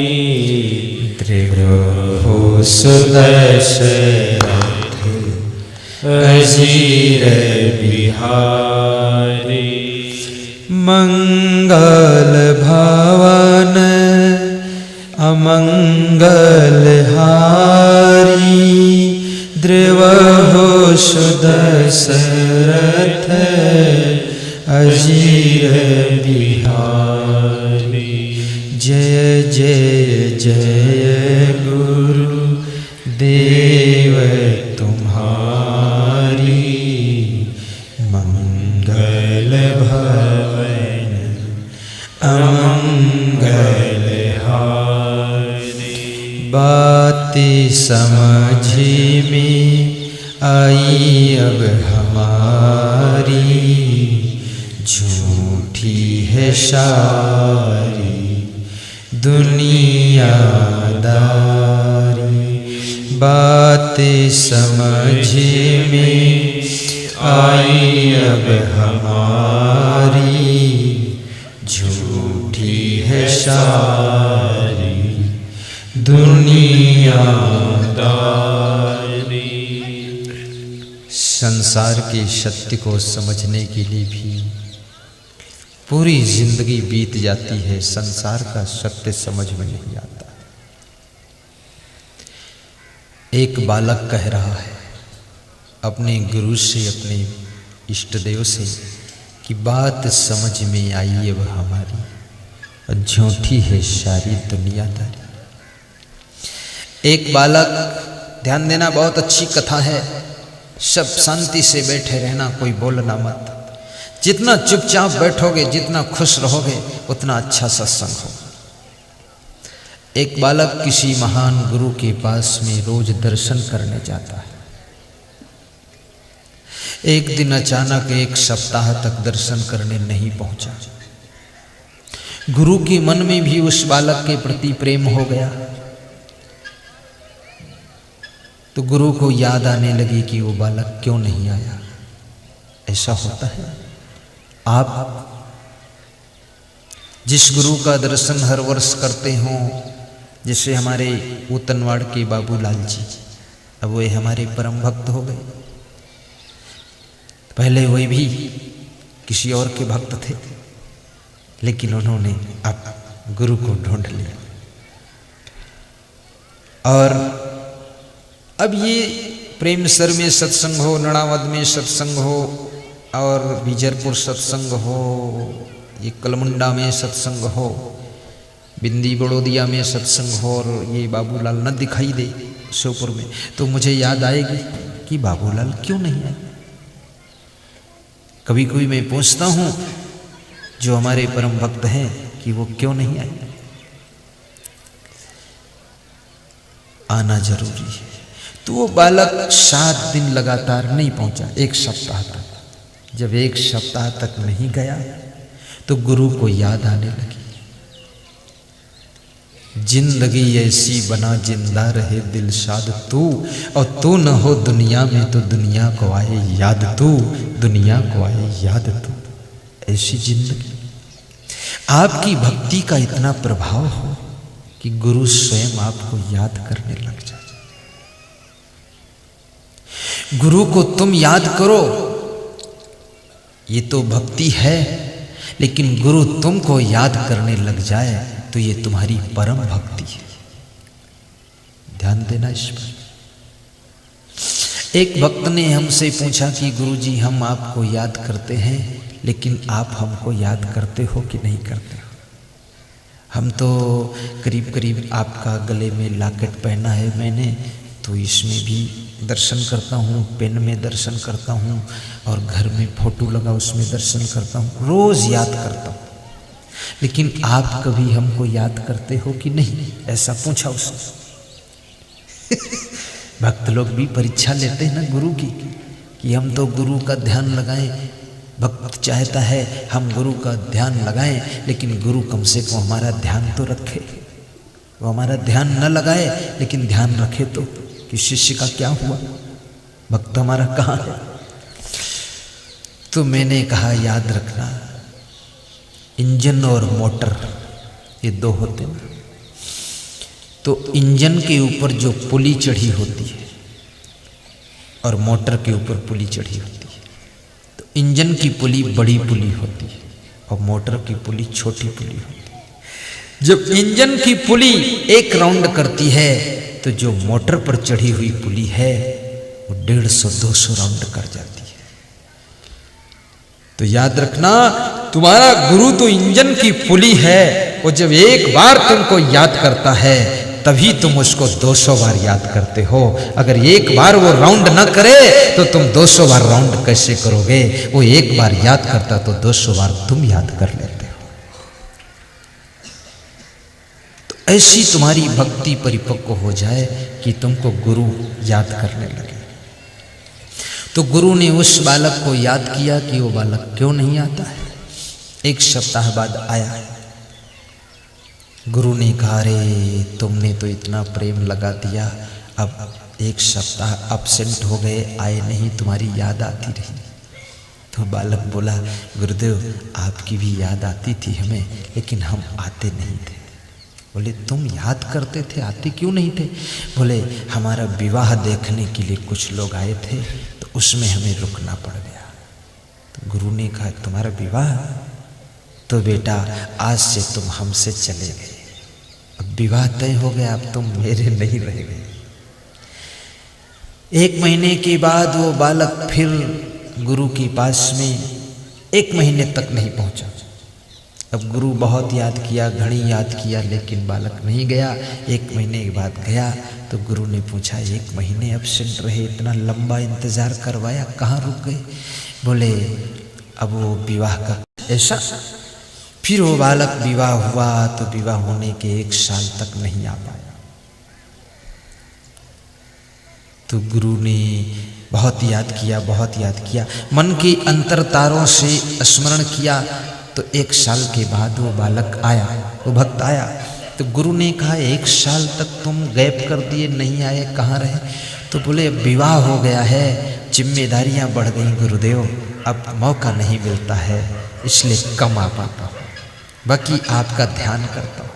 सुदशरथ अजीर बिहारी। मंगल भवन अमंगल हारी, द्रिवहु सुदशरथ अजीर बिहारी। जय जय जय गुरु देव तुम्हारी, मंगल भवन अमंगल हारी। बातें समझी में आई अब हमारी, झूठी है सारी दुनियादारी। बातें समझ में आई अब हमारी, झूठी है सारी दुनियादारी। संसार के सत्य को समझने के लिए भी पूरी जिंदगी बीत जाती है, संसार का सत्य समझ में नहीं आता। एक बालक कह रहा है अपने गुरु से, अपने इष्ट देव से कि बात समझ में आई अब हमारी, झूठी है सारी दुनियादारी। एक बालक, ध्यान देना, बहुत अच्छी कथा है। सब शांति से बैठे रहना, कोई बोलना मत। जितना चुपचाप बैठोगे, जितना खुश रहोगे, उतना अच्छा सत्संग होगा। एक बालक किसी महान गुरु के पास में रोज दर्शन करने जाता है। एक दिन अचानक 1 सप्ताह तक दर्शन करने नहीं पहुंचा। गुरु के मन में भी उस बालक के प्रति प्रेम हो गया, तो गुरु को याद आने लगी कि वो बालक क्यों नहीं आया। ऐसा होता है। आप जिस गुरु का दर्शन हर वर्ष करते हों, जैसे हमारे उतनवाड़ के बाबूलाल जी, अब वे हमारे परम भक्त हो गए। पहले वे भी किसी और के भक्त थे, लेकिन उन्होंने अब गुरु को ढूंढ लिया। और अब ये प्रेमसर में सत्संग हो, नड़ावद में सत्संग हो, और बीजरपुर सत्संग हो, ये कलमुंडा में सत्संग हो, बिंदी बड़ोदिया में सत्संग हो, और ये बाबूलाल न दिखाई दे श्योपुर में, तो मुझे याद आएगी कि बाबूलाल क्यों नहीं आए। कभी कभी मैं पूछता हूँ जो हमारे परम भक्त हैं कि वो क्यों नहीं आए। आना जरूरी है। तो वो बालक 7 दिन लगातार नहीं पहुंचा, 1 सप्ताह तक। जब 1 सप्ताह तक नहीं गया तो गुरु को याद आने लगी। जिंदगी ऐसी बना जिंदा रहे दिलशाद तू, और तू न हो दुनिया में तो दुनिया को आए याद तू, दुनिया को आए याद तू। ऐसी जिंदगी, आपकी भक्ति का इतना प्रभाव हो कि गुरु स्वयं आपको याद करने लग जाए। गुरु को तुम याद करो, ये तो भक्ति है, लेकिन गुरु तुमको याद करने लग जाए तो ये तुम्हारी परम भक्ति है। ध्यान देना इस पर। एक भक्त ने हमसे पूछा कि गुरुजी हम आपको याद करते हैं, लेकिन आप हमको याद करते हो कि नहीं करते हो? हम तो करीब करीब आपका गले में लॉकेट पहना है मैंने, तो इसमें भी दर्शन करता हूँ, पेन में दर्शन करता हूँ, और घर में फोटो लगा उसमें दर्शन करता हूँ, रोज़ याद करता हूँ, लेकिन आप कभी हमको याद करते हो कि नहीं? ऐसा पूछा उसने। भक्त लोग भी परीक्षा लेते हैं ना गुरु की, कि हम तो गुरु का ध्यान लगाएं। भक्त चाहता है हम गुरु का ध्यान लगाएं, लेकिन गुरु कम से कम हमारा ध्यान तो रखे। वो हमारा ध्यान न लगाए लेकिन ध्यान रखे तो कि शिष्य का क्या हुआ, भक्त हमारा कहाँ है। तो मैंने कहा याद रखना, इंजन और मोटर ये दो होते हैं। तो इंजन के ऊपर जो पुली चढ़ी होती है और मोटर के ऊपर पुली चढ़ी होती है, तो इंजन की पुली बड़ी पुली होती है और मोटर की पुली छोटी पुली होती है। जब इंजन की पुली एक राउंड करती है तो जो मोटर पर चढ़ी हुई पुली है वो 150-200 राउंड कर जाती है। तो याद रखना, तुम्हारा गुरु तो इंजन की पुली है, वो जब एक बार तुमको याद करता है तभी तुम उसको 200 बार याद करते हो। अगर एक बार वो राउंड ना करे तो तुम 200 बार राउंड कैसे करोगे? वो एक बार याद करता तो 200 बार तुम याद कर लेते हो। तो ऐसी तुम्हारी भक्ति परिपक्व हो जाए कि तुमको गुरु याद करने लगे। तो गुरु ने उस बालक को याद किया कि वो बालक क्यों नहीं आता है। एक सप्ताह बाद आया। गुरु ने कहा, रे तुमने तो इतना प्रेम लगा दिया, अब एक सप्ताह अब्सेंट हो गए, आए नहीं, तुम्हारी याद आती रही। तो बालक बोला, गुरुदेव आपकी भी याद आती थी हमें, लेकिन हम आते नहीं थे। बोले तुम याद करते थे, आते क्यों नहीं थे? बोले हमारा विवाह देखने के लिए कुछ लोग आए थे, तो उसमें हमें रुकना पड़ गया। तो गुरु ने कहा, तुम्हारा विवाह? तो बेटा आज से तुम हमसे चले गए, अब विवाह तय हो गया, अब तुम मेरे नहीं रह गए। 1 महीने के बाद वो बालक फिर गुरु के पास में 1 महीने तक नहीं पहुंचा। अब गुरु बहुत याद किया, घड़ी याद किया, लेकिन बालक नहीं गया। 1 महीने के बाद गया तो गुरु ने पूछा, 1 महीने एब्सेंट रहे, इतना लंबा इंतजार करवाया, कहाँ रुक गए? बोले अब वो विवाह का ऐसा। फिर वो बालक विवाह हुआ तो विवाह होने के 1 साल तक नहीं आ पाया। तो गुरु ने बहुत याद किया, बहुत याद किया, मन के अंतर तारों से स्मरण किया। तो 1 साल के बाद वो बालक आया, वो भक्त आया। तो गुरु ने कहा, 1 साल तक तुम गैप कर दिए, नहीं आए, कहाँ रहे? तो बोले विवाह हो गया है, जिम्मेदारियां बढ़ गई गुरुदेव, अब मौका नहीं मिलता है, इसलिए कम आ पाता हूँ, बाकी आपका ध्यान करता हूँ।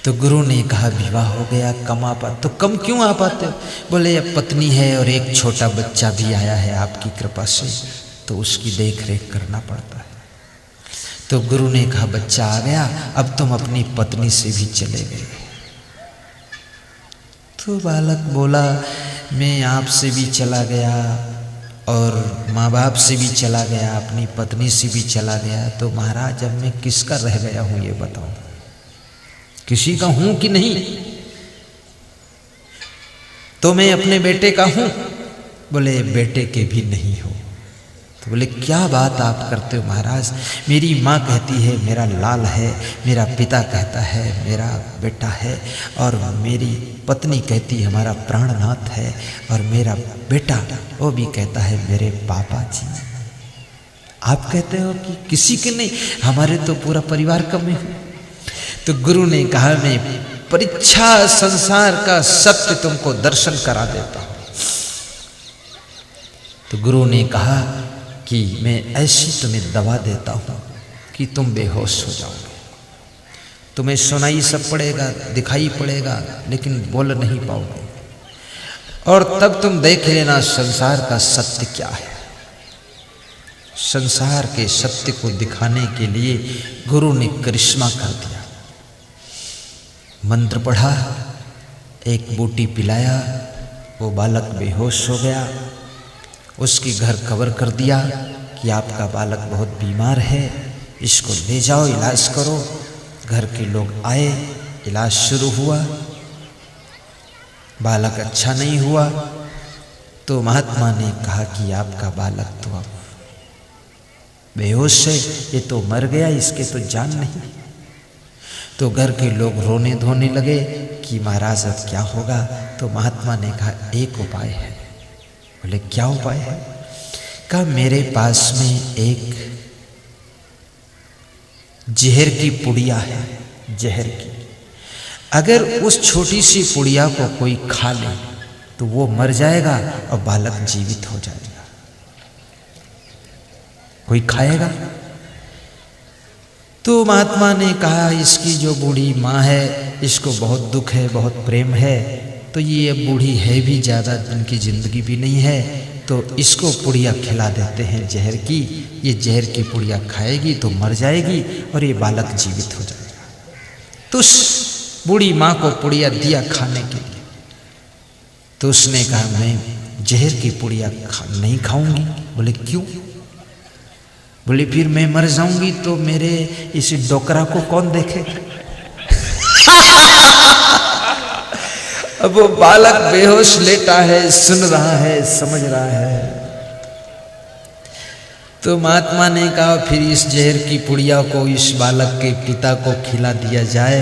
तो गुरु ने कहा, विवाह हो गया, कम आ पाते? तो कम क्यों आ पाते हो? बोले अब पत्नी है और एक छोटा बच्चा भी आया है आपकी कृपा से, तो उसकी देख रेख करना पड़ता है। तो गुरु ने कहा, बच्चा आ गया, अब तुम अपनी पत्नी से भी चले गए। तो बालक बोला, मैं आपसे भी चला गया और माँ बाप से भी चला गया, अपनी पत्नी से भी चला गया, तो महाराज अब मैं किसका रह गया हूँ ये बताओ, किसी का हूँ कि नहीं? तो मैं अपने बेटे का हूँ? बोले बेटे के भी नहीं हो। तो बोले क्या बात आप करते हो महाराज, मेरी माँ कहती है मेरा लाल है, मेरा पिता कहता है मेरा बेटा है, और मेरी पत्नी कहती है हमारा प्राणनाथ है, और मेरा बेटा वो भी कहता है मेरे पापा जी। आप कहते हो कि किसी के नहीं, हमारे तो पूरा परिवार कम है। तो गुरु ने कहा मैं परीक्षा संसार का सत्य तुमको दर्शन करा देता हूं। तो गुरु ने कहा कि मैं ऐसी तुम्हें दवा देता हूं कि तुम बेहोश हो जाओगे। तुम्हें सुनाई सब पड़ेगा, दिखाई पड़ेगा, लेकिन बोल नहीं पाओगे। और तब तुम देख लेना संसार का सत्य क्या है। संसार के सत्य को दिखाने के लिए गुरु ने करिश्मा कर दिया। मंत्र पढ़ा, एक बूटी पिलाया, वो बालक बेहोश हो गया। उसकी घर खबर कर दिया कि आपका बालक बहुत बीमार है, इसको ले जाओ इलाज करो। घर के लोग आए, इलाज शुरू हुआ, बालक अच्छा नहीं हुआ। तो महात्मा ने कहा कि आपका बालक तो अब बेहोश है, ये तो मर गया, इसके तो जान नहीं। तो घर के लोग रोने धोने लगे कि महाराज अब क्या होगा। तो महात्मा ने कहा एक उपाय है। बोले क्या उपाय है? कहा मेरे पास में एक जहर की पुड़िया है, जहर की। अगर उस छोटी सी पुड़िया को कोई खा ले तो वो मर जाएगा और बालक जीवित हो जाएगा। कोई खाएगा? तो महात्मा ने कहा इसकी जो बूढ़ी माँ है, इसको बहुत दुख है, बहुत प्रेम है, तो ये बूढ़ी है भी, ज़्यादा दिन की जिंदगी भी नहीं है, तो इसको पुड़िया खिला देते हैं जहर की। ये जहर की पुड़िया खाएगी तो मर जाएगी और ये बालक जीवित हो जाएगा। तो उस बूढ़ी माँ को पुड़िया दिया खाने के लिए। तो उसने कहा मैं जहर की पुड़िया नहीं खाऊंगी। बोले क्यों? बोले फिर मैं मर जाऊंगी तो मेरे इस डोकरा को कौन देखेगा? अब वो बालक बेहोश लेटा है, सुन रहा है, समझ रहा है। तो महात्मा ने कहा फिर इस जहर की पुड़िया को इस बालक के पिता को खिला दिया जाए,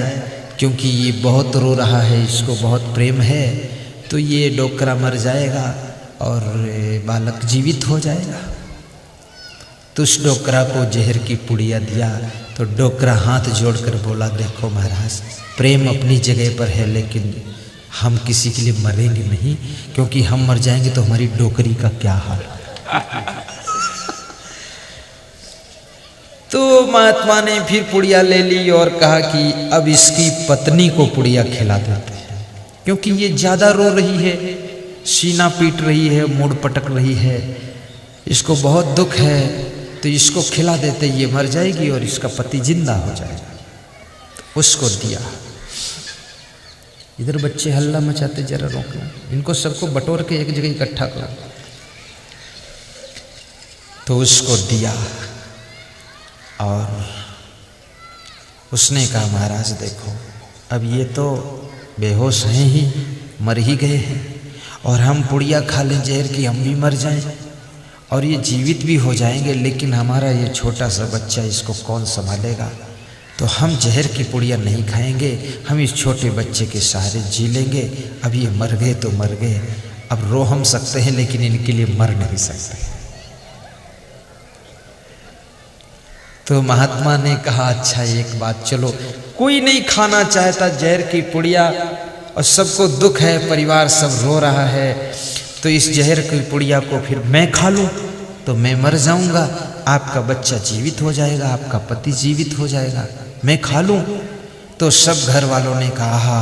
क्योंकि ये बहुत रो रहा है, इसको बहुत प्रेम है, तो ये डोकरा मर जाएगा और बालक जीवित हो जाएगा। तो उस डोकरा को जहर की पुड़िया दिया। तो डोकरा हाथ जोड़कर बोला देखो महाराज, प्रेम अपनी जगह पर है, लेकिन हम किसी के लिए मरेंगे नहीं, क्योंकि हम मर जाएंगे तो हमारी डोकरी का क्या हाल। तो महात्मा ने फिर पुड़िया ले ली और कहा कि अब इसकी पत्नी को पुड़िया खिला देते हैं, क्योंकि ये ज्यादा रो रही है, सीना पीट रही है, मुड़ पटक रही है, इसको बहुत दुख है, तो इसको खिला देते, ये मर जाएगी और इसका पति जिंदा हो जाएगा। तो उसको दिया। इधर बच्चे हल्ला मचाते, जरा रोक लो इनको, सबको बटोर के एक जगह इकट्ठा करो। तो उसको दिया और उसने कहा महाराज देखो, अब ये तो बेहोश हैं ही, मर ही गए हैं, और हम पुड़िया खा लें जहर की, हम भी मर जाएं और ये जीवित भी हो जाएंगे, लेकिन हमारा ये छोटा सा बच्चा, इसको कौन संभालेगा? तो हम जहर की पुड़िया नहीं खाएंगे, हम इस छोटे बच्चे के सहारे जी लेंगे। अब ये मर गए तो मर गए, अब रो हम सकते हैं लेकिन इनके लिए मर नहीं सकते। तो महात्मा ने कहा अच्छा एक बात, चलो कोई नहीं खाना चाहता जहर की पुड़िया और सबको दुख है, परिवार सब रो रहा है, तो इस जहर की पुड़िया को फिर मैं खा लूं तो मैं मर जाऊंगा, आपका बच्चा जीवित हो जाएगा, आपका पति जीवित हो जाएगा, मैं खा लूं। तो सब घर वालों ने कहा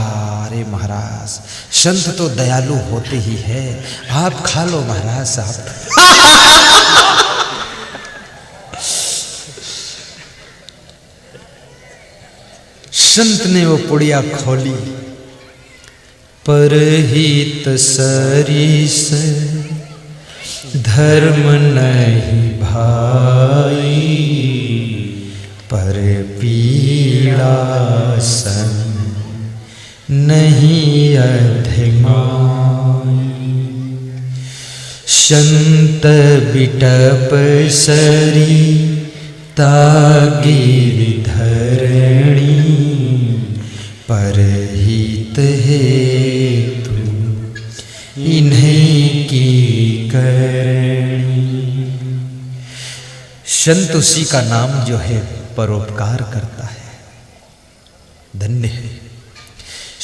अरे महाराज, संत तो दयालु होते ही है, आप खा लो महाराज साहब। संत ने वो पुड़िया खोली। परहित सरिस धर्म नहीं भाई, पर पीड़ा सन नहीं अधिमाई। संत बिटप सरी तागिर धरणी, परहित हेतु इन्हीं की करणी। संत उसी का नाम जो है परोपकार करता है। धन्य है।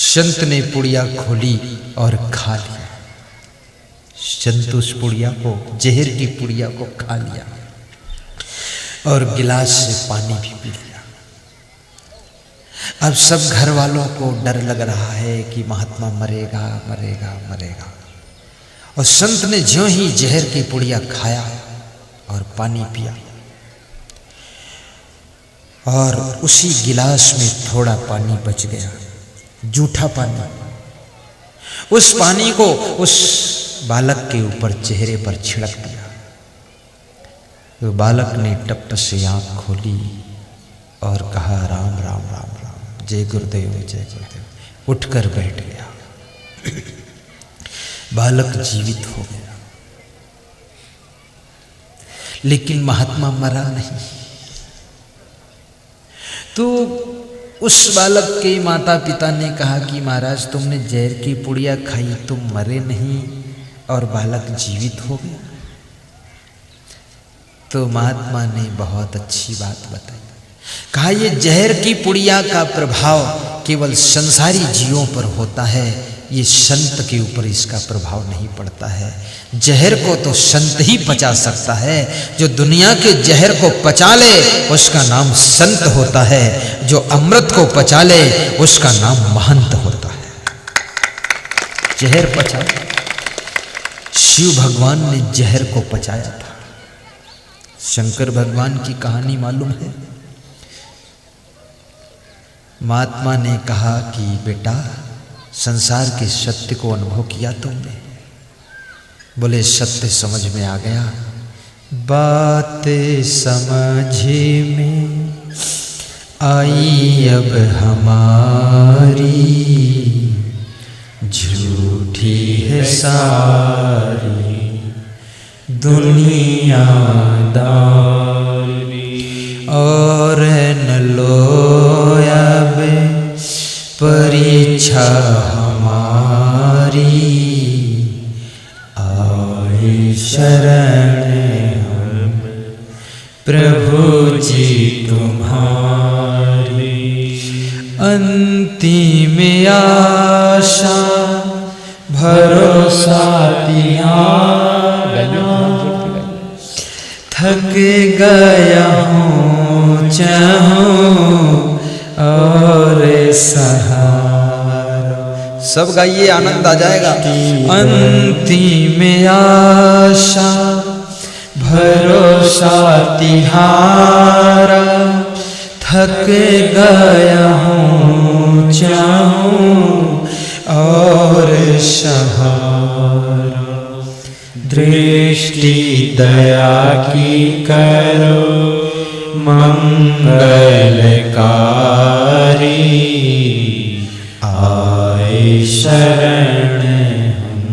संत ने पुड़िया खोली और खा लिया। संत उस पुड़िया को, जहर की पुड़िया को खा लिया और गिलास से पानी भी पी लिया। अब सब घर वालों को डर लग रहा है कि महात्मा मरेगा मरेगा मरेगा। और संत ने ज्यों ही जहर की पुड़िया खाया और पानी पिया, और उसी गिलास में थोड़ा पानी बच गया, जूठा पानी। उस पानी को उस बालक के ऊपर, चेहरे पर छिड़क दिया। तो बालक ने टप से आंख खोली और कहा राम राम राम राम, जय गुरुदेव जय गुरुदेव। उठकर बैठ गया। बालक जीवित हो गया, लेकिन महात्मा मरा नहीं। तो उस बालक के माता पिता ने कहा कि महाराज तुमने जहर की पुड़िया खाई, तुम मरे नहीं और बालक जीवित हो गया। तो महात्मा ने बहुत अच्छी बात बताई। कहा ये जहर की पुड़िया का प्रभाव केवल संसारी जीवों पर होता है, ये संत के ऊपर इसका प्रभाव नहीं पड़ता है। जहर को तो संत ही पचा सकता है। जो दुनिया के जहर को पचा ले उसका नाम संत होता है। जो अमृत को पचा ले उसका नाम महंत होता है। जहर पचा, शिव भगवान ने जहर को पचाया था। शंकर भगवान की कहानी मालूम है। महात्मा ने कहा कि बेटा संसार के सत्य को अनुभव किया तुमने? बोले सत्य समझ में आ गया। बातें समझ में आई अब हमारी, झूठी है सारी दुनियादारी, और न लो अब परीक्षा हमारी, आए शरण हम प्रभु जी तुम्हारी। अंतिम आशा भरोसा त्यागना, थक गया हूँ चाहूँ और सहारा। सब गाइए, आनंद आ जाएगा। अंतिम आशा भरोसा तिहारा, थक गया हूँ चाहूँ और सहारा। दृष्टि दया की करो मंगलकारी, आए शरण हम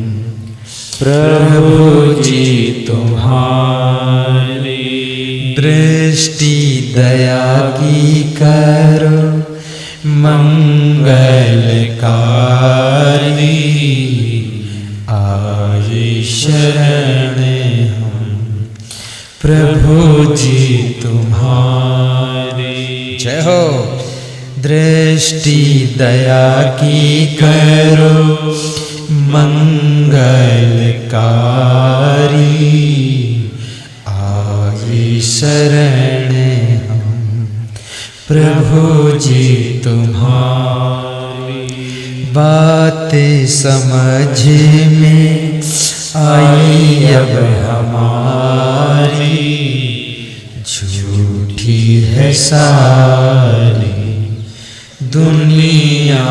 प्रभु जी तुम्हारी। दृष्टि दया की करो मंगलकारी, आए शरण हम प्रभु जी तुम्हारी। जय हो। दृष्टि दया की करो मंगलकारी, आए शरण हम प्रभु जी तुम्हारी। बातें समझ में आई अब हमारी, झूठी है सारी दुनियादारी,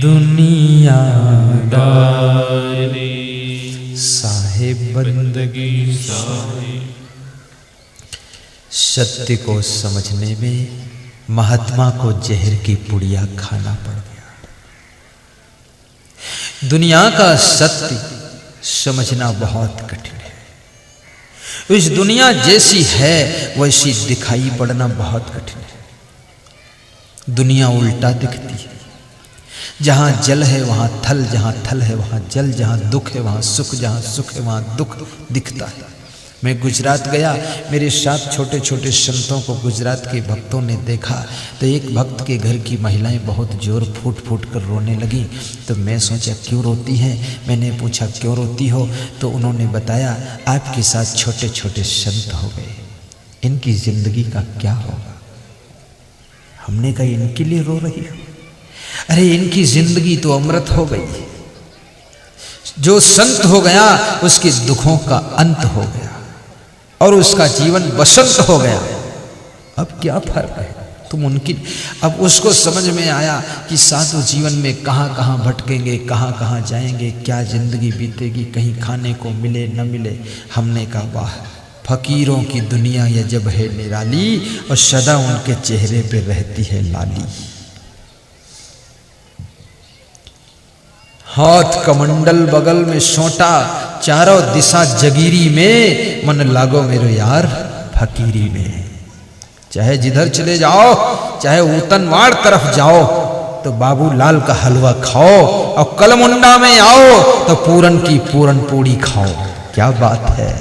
दुनियादारी। साहिब बंदगी साहिब। सत्य को समझने में महात्मा को जहर की पुड़िया खाना पड़ गया। दुनिया का सत्य समझना बहुत कठिन है। इस दुनिया जैसी है वैसी दिखाई पड़ना बहुत कठिन है। दुनिया उल्टा दिखती है। जहां जल है वहां थल, जहां थल है वहां जल, जहां दुख है वहां सुख, जहां सुख है वहां दुख दिखता है। मैं गुजरात गया, मेरे साथ छोटे छोटे संतों को गुजरात के भक्तों ने देखा तो एक भक्त के घर की महिलाएं बहुत जोर फूट फूट कर रोने लगी। तो मैं सोचा क्यों रोती हैं, मैंने पूछा क्यों रोती हो, तो उन्होंने बताया आपके साथ छोटे छोटे संत हो गए, इनकी जिंदगी का क्या होगा। हमने कहा इनके लिए रो रही हो, अरे इनकी जिंदगी तो अमृत हो गई, जो संत हो गया उसके दुखों का अंत हो गया और उसका जीवन बसंत हो गया। अब क्या फर्क है तुम उनकी। अब उसको समझ में आया कि साधु जीवन में कहाँ कहाँ भटकेंगे, कहाँ कहाँ जाएंगे, क्या जिंदगी बीतेगी, कहीं खाने को मिले न मिले। हमने कहा वाह, फकीरों की दुनिया ये जब है निराली और सदा उनके चेहरे पे रहती है लाली। हाथ कमंडल बगल में सोटा, चारों दिशा जगीरी में, मन लागो मेरो यार फकीरी में। चाहे जिधर चले जाओ, चाहे ऊतनवाड़ तरफ जाओ तो बाबू लाल का हलवा खाओ, और कलमुंडा में आओ तो पूरन की पूरन पूड़ी खाओ। क्या बात है।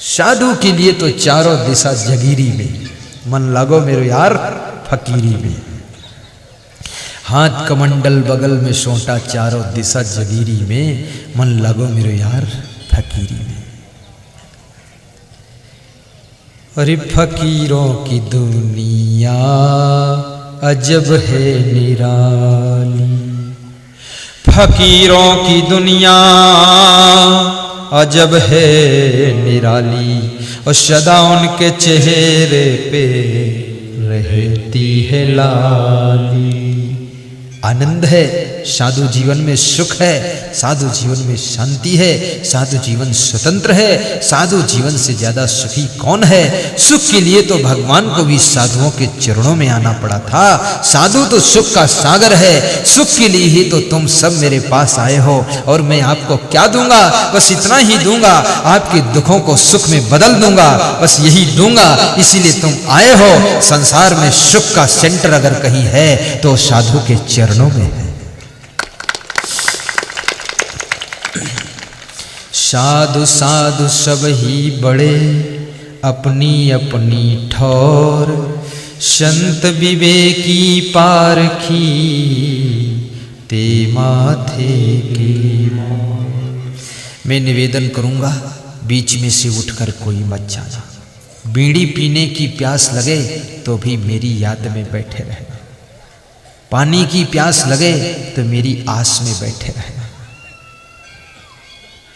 साधु के लिए तो चारों दिशा जगीरी में, मन लागो मेरो यार फकीरी में। हाथ कमंडल बगल में सोटा, चारों दिशा जगीरी में, मन लागो मेरो यार फकीरी में। अरे फकीरों की दुनिया अजब है निराली, फकीरों की दुनिया अजब है निराली, और सदा उनके चेहरे पे रहती है लाली। आनंद है, साधु जीवन में सुख है, साधु जीवन में शांति है, साधु जीवन स्वतंत्र है। साधु जीवन से ज्यादा सुखी कौन है। सुख के लिए तो भगवान को भी साधुओं के चरणों में आना पड़ा था। साधु तो सुख का सागर है, सुख के लिए ही तो तुम सब मेरे पास आए हो। और मैं आपको क्या दूंगा, बस इतना ही दूंगा, आपके दुखों को सुख में बदल दूंगा, बस यही दूंगा। इसीलिए तुम आए हो। संसार में सुख का सेंटर अगर कहीं है तो साधु के चरणों में है। साधु साधु सब ही बड़े अपनी अपनी ठौर, संत विवेकी पारखी ते माथे की मोर। मैं निवेदन करूंगा बीच में से उठकर कोई मत जाना। बीड़ी पीने की प्यास लगे तो भी मेरी याद में बैठे रहना, पानी की प्यास लगे तो मेरी आस में बैठे रहना,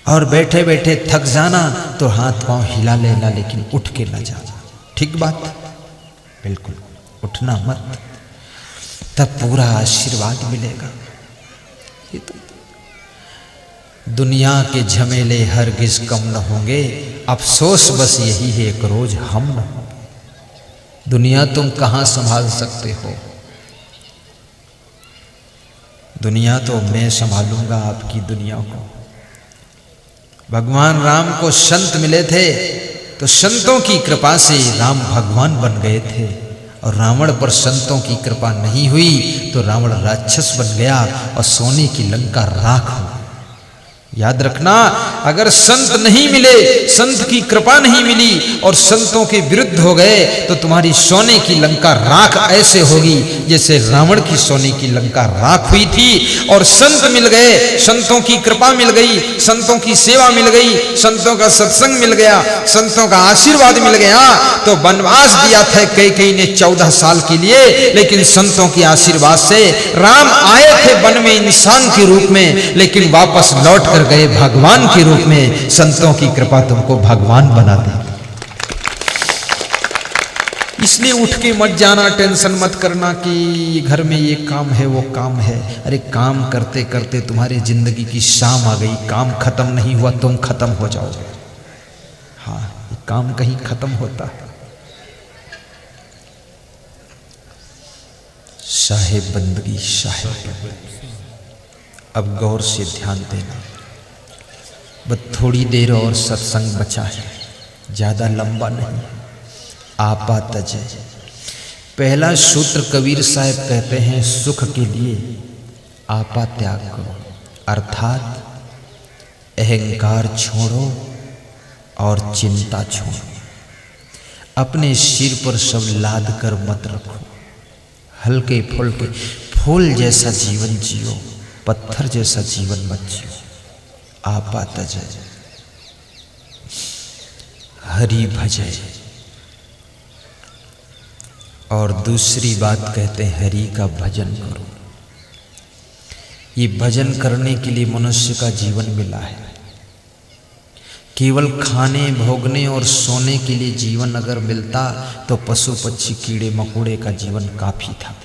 और बैठे बैठे थक जाना तो हाथ पांव हिला लेना, लेकिन उठ के ना जाना। ठीक बात, बिल्कुल उठना मत, तब पूरा आशीर्वाद मिलेगा। ये तो दुनिया के झमेले हरगिज कम न होंगे, अफसोस बस यही है एक रोज हम न होंगे। दुनिया तुम कहां संभाल सकते हो, दुनिया तो मैं संभालूंगा आपकी दुनिया को। भगवान राम को संत मिले थे तो संतों की कृपा से राम भगवान बन गए थे, और रावण पर संतों की कृपा नहीं हुई तो रावण राक्षस बन गया और सोने की लंका राख हो। याद रखना, अगर संत नहीं मिले, संत की कृपा नहीं मिली और संतों के विरुद्ध हो गए तो तुम्हारी सोने की लंका राख ऐसे होगी जैसे रावण की सोने की लंका राख हुई थी। और संत मिल गए, संतों की कृपा मिल गई, संतों की सेवा मिल गई, संतों का सत्संग मिल गया, संतों का आशीर्वाद मिल गया तो वनवास दिया था कैकेयी ने 14 साल के लिए, लेकिन संतों के आशीर्वाद से राम आए थे वन में इंसान के रूप में, लेकिन वापस लौट कर गए भगवान के रूप में। संतों की कृपा तुमको भगवान बना दे। इसलिए उठ के मत जाना, टेंशन मत करना कि घर में ये काम है वो काम है। अरे काम करते करते तुम्हारी जिंदगी की शाम आ गई, काम खत्म नहीं हुआ, तुम खत्म हो जाओगे। हाँ, ये काम कहीं खत्म होता है। साहेब बंदगी, साहेब अब गौर से ध्यान देना। बस थोड़ी देर और सत्संग बचा है, ज्यादा लंबा नहीं। आपा तजे, पहला सूत्र कबीर साहब कहते हैं सुख के लिए आपा त्याग करो, अर्थात अहंकार छोड़ो और चिंता छोड़ो। अपने सिर पर सब लाद कर मत रखो। हल्के फुल्के फूल जैसा जीवन जियो, पत्थर जैसा जीवन मत जियो। आप आता जाए, हरि भजय। और दूसरी बात कहते हैं हरि का भजन करो। ये भजन करने के लिए मनुष्य का जीवन मिला है। केवल खाने भोगने और सोने के लिए जीवन अगर मिलता तो पशु पक्षी कीड़े मकोड़े का जीवन काफी था।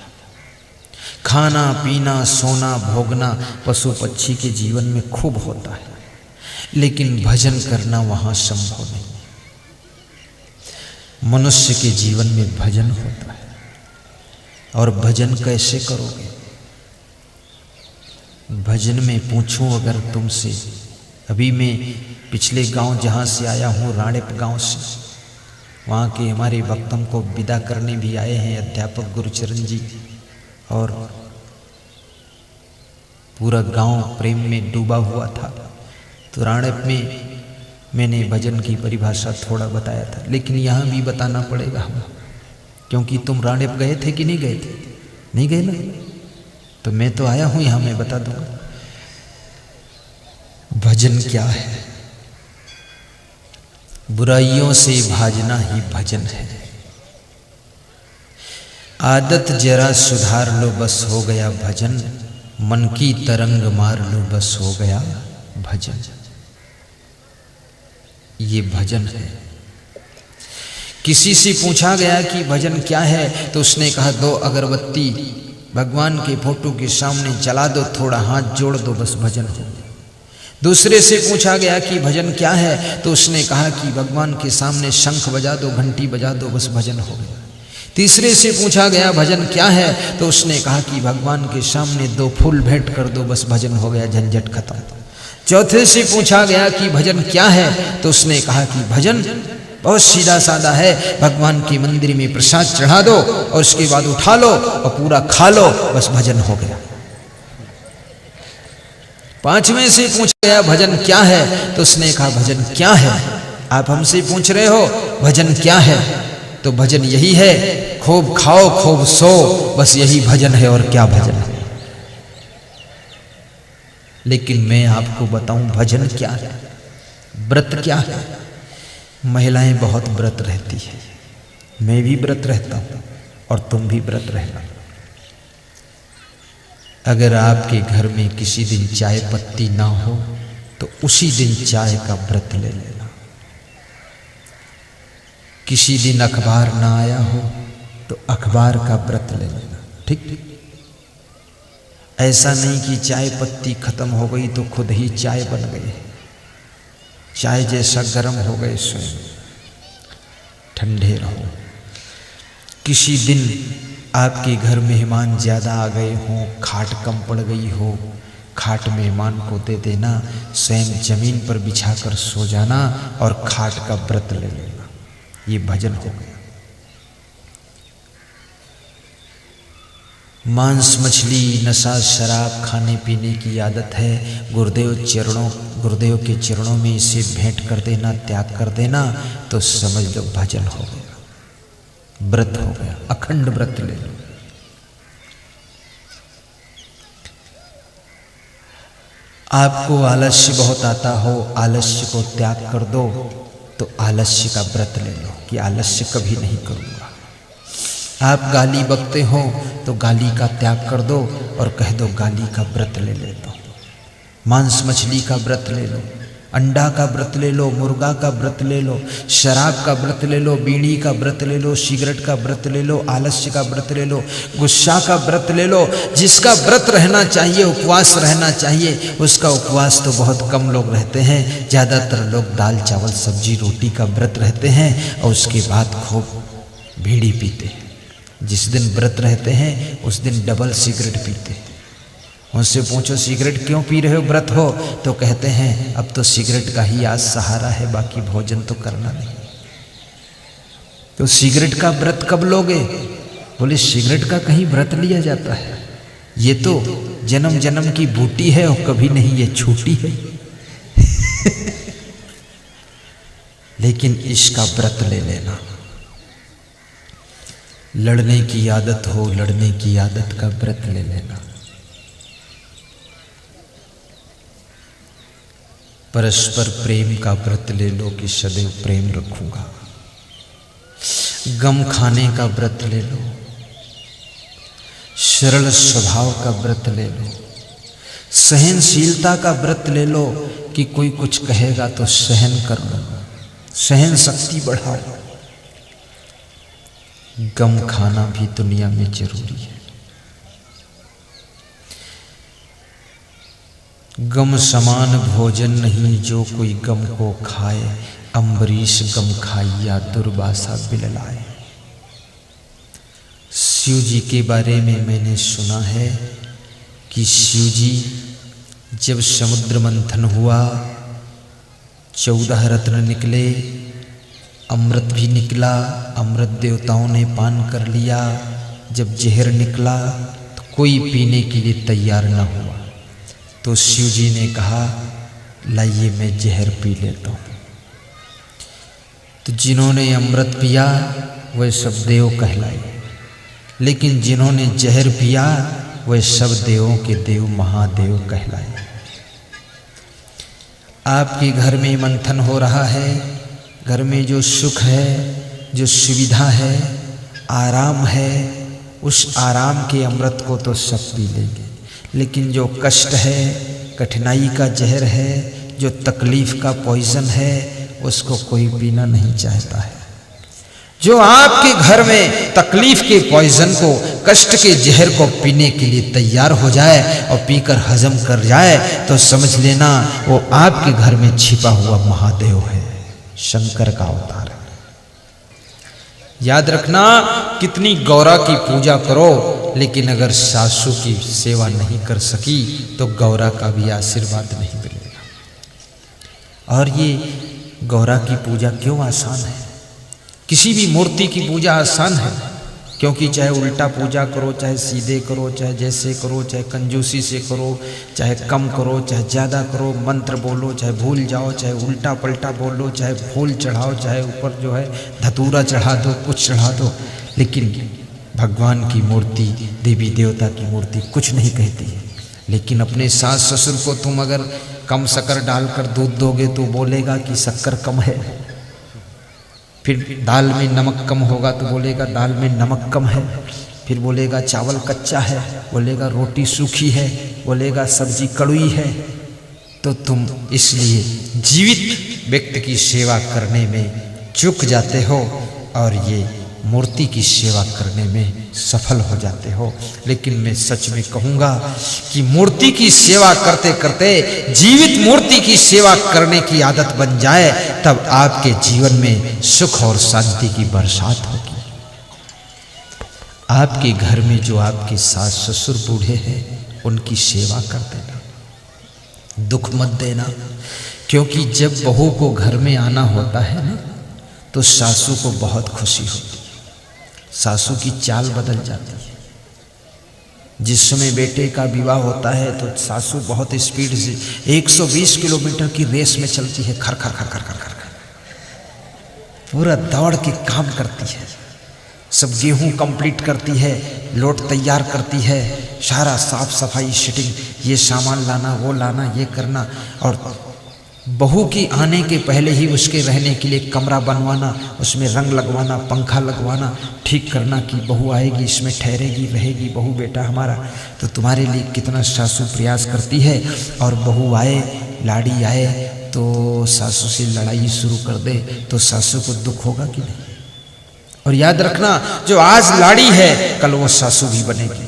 खाना पीना सोना भोगना पशु पक्षी के जीवन में खूब होता है, लेकिन भजन करना वहां संभव नहीं। मनुष्य के जीवन में भजन होता है। और भजन कैसे करोगे? भजन में पूछूं अगर तुमसे, अभी मैं पिछले गांव जहां से आया हूं, राणेप गांव से, वहां के हमारे वक्तों को विदा करने भी आए हैं अध्यापक गुरुचरण जी, और पूरा गांव प्रेम में डूबा हुआ था। तो राणेप में मैंने भजन की परिभाषा थोड़ा बताया था, लेकिन यहाँ भी बताना पड़ेगा हमें, क्योंकि तुम राणेप गए थे कि नहीं गए थे? नहीं गए ना? तो मैं तो आया हूं यहाँ, मैं बता दूंगा भजन क्या है। बुराइयों से भाजना ही भजन है। आदत जरा सुधार लो बस हो गया भजन, मन की तरंग मार लो बस हो गया भजन। ये भजन है। किसी से पूछा गया कि भजन क्या है, तो उसने कहा 2 अगरबत्ती भगवान के फोटो के सामने जला दो, थोड़ा हाथ जोड़ दो, बस भजन हो। दूसरे से पूछा गया कि भजन क्या है, तो उसने कहा कि भगवान के सामने शंख बजा दो, घंटी बजा दो, बस भजन हो गया। तीसरे से पूछा गया भजन क्या है, तो उसने कहा कि भगवान के सामने 2 फूल भेंट कर दो, बस भजन हो गया, झंझट खत्म। चौथे से पूछा गया कि भजन क्या है, तो उसने कहा कि भजन बहुत सीधा साधा है, भगवान के मंदिर में प्रसाद चढ़ा दो और उसके बाद उठा लो और पूरा खा लो, बस भजन हो गया। पांचवें से पूछा गया भजन क्या है, तो उसने कहा भजन क्या है? आप हमसे पूछ रहे हो भजन क्या है, तो भजन यही है, खूब खाओ खूब सो, बस यही भजन है, और क्या भजन है। लेकिन मैं आपको बताऊं भजन क्या है, व्रत क्या है। महिलाएं बहुत व्रत रहती है, मैं भी व्रत रहता हूं और तुम भी व्रत रहना। अगर आपके घर में किसी दिन चाय पत्ती ना हो तो उसी दिन चाय का व्रत ले लेना। किसी दिन अखबार ना आया हो तो अखबार का व्रत ले लेना, ठीक? ऐसा नहीं कि चाय पत्ती खत्म हो गई तो खुद ही चाय बन गई, चाय जैसा गर्म हो गए, स्वयं ठंडे रहो। किसी दिन आपके घर मेहमान ज़्यादा आ गए हों, खाट कम पड़ गई हो, खाट मेहमान को दे देना, स्वयं जमीन पर बिछाकर सो जाना और खाट का व्रत ले लेना। ये भजन हो गया। मांस मछली नशा शराब खाने पीने की आदत है, गुरुदेव के चरणों में इसे भेंट कर देना, त्याग कर देना, तो समझ लो भजन हो गया, व्रत हो गया, अखंड व्रत ले लो। आपको आलस्य बहुत आता हो, आलस्य को त्याग कर दो, तो आलस्य का व्रत ले लो कि आलस्य कभी नहीं करूंगा। आप गाली बकते हो तो गाली का त्याग कर दो और कह दो गाली का व्रत ले लेता हूं। मांस मछली का व्रत ले लो, अंडा का व्रत ले लो, मुर्गा का व्रत ले लो, शराब का व्रत ले लो, बीड़ी का व्रत ले लो, सिगरेट का व्रत ले लो, आलस्य का व्रत ले लो, गुस्सा का व्रत ले लो। जिसका व्रत रहना चाहिए, उपवास रहना चाहिए, उसका उपवास तो बहुत कम लोग रहते हैं। ज़्यादातर लोग दाल चावल सब्जी रोटी का व्रत रहते हैं और उसके बाद खूब बीड़ी पीते हैं। जिस दिन व्रत रहते हैं उस दिन डबल सिगरेट पीते हैं। उनसे पूछो सिगरेट क्यों पी रहे हो, व्रत हो? तो कहते हैं अब तो सिगरेट का ही आज सहारा है, बाकी भोजन तो करना नहीं। तो सिगरेट का व्रत कब लोगे? बोले सिगरेट का कहीं व्रत लिया जाता है, ये तो जन्म जन्म की बूटी है और कभी नहीं ये छूटी है। लेकिन इसका व्रत ले लेना। लड़ने की आदत हो, लड़ने की आदत का व्रत ले लेना। परस्पर प्रेम का व्रत ले लो कि सदैव प्रेम रखूंगा। गम खाने का व्रत ले लो। सरल स्वभाव का व्रत ले लो। सहनशीलता का व्रत ले लो कि कोई कुछ कहेगा तो सहन कर लो, सहन शक्ति बढ़ाओ। गम खाना भी दुनिया में जरूरी है। गम समान भोजन नहीं जो कोई गम को खाए, अम्बरीश गम खाइया दुर्वासा बिललाए। शिव जी के बारे में मैंने सुना है कि शिव जी जब समुद्र मंथन हुआ, 14 रत्न निकले, अमृत भी निकला, अमृत देवताओं ने पान कर लिया। जब जहर निकला तो कोई पीने के लिए तैयार न हुआ, तो शिव जी ने कहा लाइए मैं जहर पी लेता हूँ। तो जिन्होंने अमृत पिया वह सब देव कहलाए, लेकिन जिन्होंने जहर पिया वह सब देवों के देव महादेव कहलाए। आपके घर में मंथन हो रहा है, घर में जो सुख है, जो सुविधा है, आराम है, उस आराम के अमृत को तो सब पी लेंगे, लेकिन जो कष्ट है, कठिनाई का जहर है, जो तकलीफ का पॉइजन है, उसको कोई पीना नहीं चाहता है। जो आपके घर में तकलीफ के पॉइजन को, कष्ट के जहर को पीने के लिए तैयार हो जाए और पीकर हजम कर जाए तो समझ लेना वो आपके घर में छिपा हुआ महादेव है, शंकर का अवतार है। याद रखना, कितनी गौरा की पूजा करो, लेकिन अगर सासू की सेवा नहीं कर सकी तो गौरा का भी आशीर्वाद नहीं मिलेगा। और ये गौरा की पूजा क्यों आसान है? किसी भी मूर्ति की पूजा आसान है, क्योंकि चाहे उल्टा पूजा करो, चाहे सीधे करो, चाहे जैसे करो, चाहे कंजूसी से करो, चाहे कम करो, चाहे ज़्यादा करो, मंत्र बोलो, चाहे भूल जाओ, चाहे उल्टा पलटा बोलो, चाहे फूल चढ़ाओ, चाहे ऊपर जो है धतूरा चढ़ा दो, कुछ चढ़ा दो, लेकिन भगवान की मूर्ति, देवी देवता की मूर्ति कुछ नहीं कहती है। लेकिन अपने सास ससुर को तुम अगर कम शक्कर डालकर दूध दोगे तो बोलेगा कि शक्कर कम है, फिर दाल में नमक कम होगा तो बोलेगा दाल में नमक कम है, फिर बोलेगा चावल कच्चा है, बोलेगा रोटी सूखी है, बोलेगा सब्जी कड़वी है। तो तुम इसलिए जीवित व्यक्ति की सेवा करने में चूक जाते हो और ये मूर्ति की सेवा करने में सफल हो जाते हो। लेकिन मैं सच में कहूँगा कि मूर्ति की सेवा करते करते जीवित मूर्ति की सेवा करने की आदत बन जाए, तब आपके जीवन में सुख और शांति की बरसात होगी। आपके घर में जो आपके सास ससुर बूढ़े हैं उनकी सेवा कर देना, दुख मत देना, क्योंकि जब बहू को घर में आना होता है ना तो सासू को बहुत खुशी होती है, सासू की चाल बदल जाती है। जिस समय बेटे का विवाह होता है तो सासू बहुत स्पीड से 120 किलोमीटर की रेस में चलती है, खर खर खर खर खर खर पूरा दौड़ के काम करती है, सब गेहूं कंप्लीट करती है, लोट तैयार करती है, सारा साफ सफाई शिटिंग, ये सामान लाना, वो लाना, ये करना, और बहू की आने के पहले ही उसके रहने के लिए कमरा बनवाना, उसमें रंग लगवाना, पंखा लगवाना, ठीक करना कि बहू आएगी इसमें ठहरेगी, रहेगी बहू बेटा हमारा। तो तुम्हारे लिए कितना सासू प्रयास करती है, और बहू आए, लाड़ी आए तो सासू से लड़ाई शुरू कर दे तो सासू को दुख होगा कि नहीं? और याद रखना, जो आज लाड़ी है कल वो सासू भी बनेगी।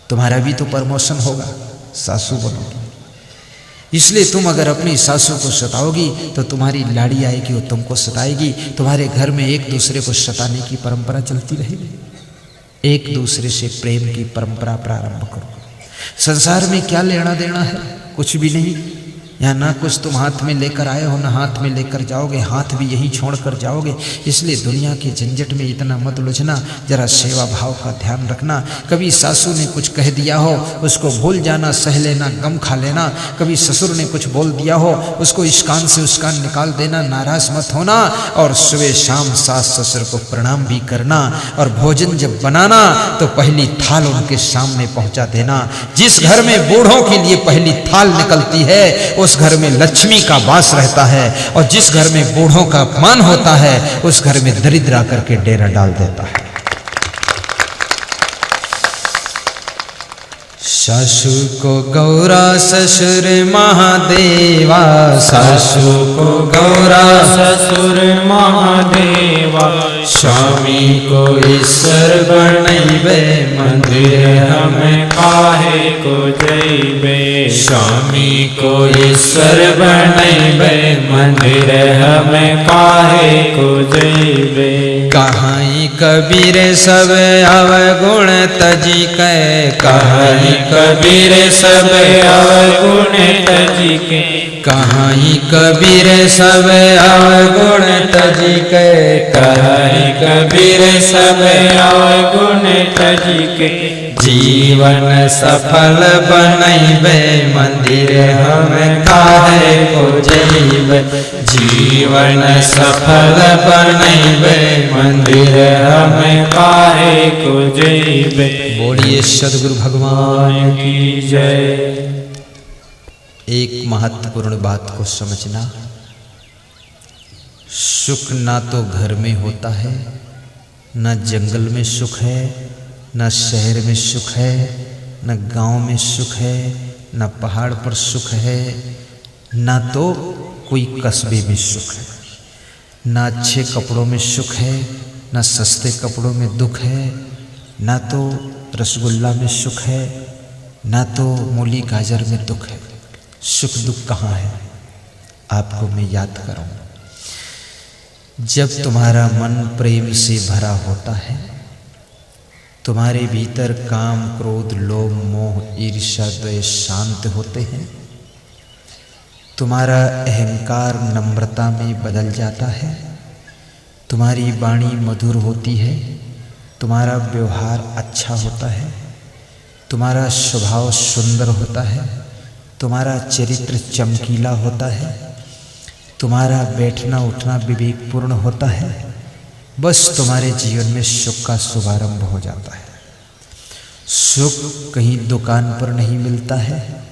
तुम्हारा भी तो प्रमोशन होगा, सासू बनोगी। इसलिए तुम अगर अपनी सासू को सताओगी तो तुम्हारी लाड़ी आएगी, वो तुमको सताएगी। तुम्हारे घर में एक दूसरे को सताने की परंपरा चलती रहेगी। एक दूसरे से प्रेम की परंपरा प्रारंभ करो। संसार में क्या लेना देना है? कुछ भी नहीं। यहाँ ना कुछ तुम हाथ में लेकर आए हो, ना हाथ में लेकर जाओगे, हाथ भी यहीं छोड़ कर जाओगे। इसलिए दुनिया के झंझट में इतना मत उलझना, जरा सेवा भाव का ध्यान रखना। कभी सासू ने कुछ कह दिया हो उसको भूल जाना, सह लेना, गम खा लेना। कभी ससुर ने कुछ बोल दिया हो उसको इस कान से उस कान निकाल देना, नाराज मत होना। और सुबह शाम सास ससुर को प्रणाम भी करना। और भोजन जब बनाना तो पहली थाल उनके सामने पहुंचा देना। जिस घर में बूढ़ों के लिए पहली थाल निकलती है उस घर में लक्ष्मी का वास रहता है, और जिस घर में बूढ़ों का अपमान होता है उस घर में दरिद्र आकर के डेरा डाल देता है। सासू को गौरा ससुर महादेवा, सासू को गौरा ससुर महादेवा, स्वामी को ईश्वर बनैबे, मंदिर हमें काहे को जैबे। स्वामी को ईश्वर बनैबे, मंदिर हमें काहे को जैबे। कहाई कबीर सब अवगुण तजी के, कहाई कबीर सब अवगुण तजी के। कहाई कबीर सब अवगुण तजी के, कहाई कबीर सब अवगुण तजी के। जीवन सफल बनैबे, मंदिर हम काहे को जैबे। जीवन सफल बनैबे, मंदिर हम काहे को जैबे। बोलिए सद्गुरु भगवान की जय। एक महत्वपूर्ण बात को समझना, सुख ना तो घर में होता है, ना जंगल में सुख है, ना शहर में सुख है, ना गांव में सुख है, ना पहाड़ पर सुख है, ना तो कोई कस्बे में सुख है। ना अच्छे कपड़ों में सुख है, ना सस्ते कपड़ों में दुख है, ना तो रसगुल्ला में सुख है, ना तो मूली गाजर में दुख है। सुख दुख कहाँ है? आपको मैं याद कराऊं। जब तुम्हारा मन प्रेम से भरा होता है, तुम्हारे भीतर काम क्रोध लोभ मोह ईर्ष्या द्वेष शांत होते हैं, तुम्हारा अहंकार नम्रता में बदल जाता है, तुम्हारी वाणी मधुर होती है, तुम्हारा व्यवहार अच्छा होता है, तुम्हारा स्वभाव सुंदर होता है, तुम्हारा चरित्र चमकीला होता है, तुम्हारा बैठना उठना विवेकपूर्ण होता है, बस तुम्हारे जीवन में सुख का शुभारंभ हो जाता है। सुख कहीं दुकान पर नहीं मिलता है,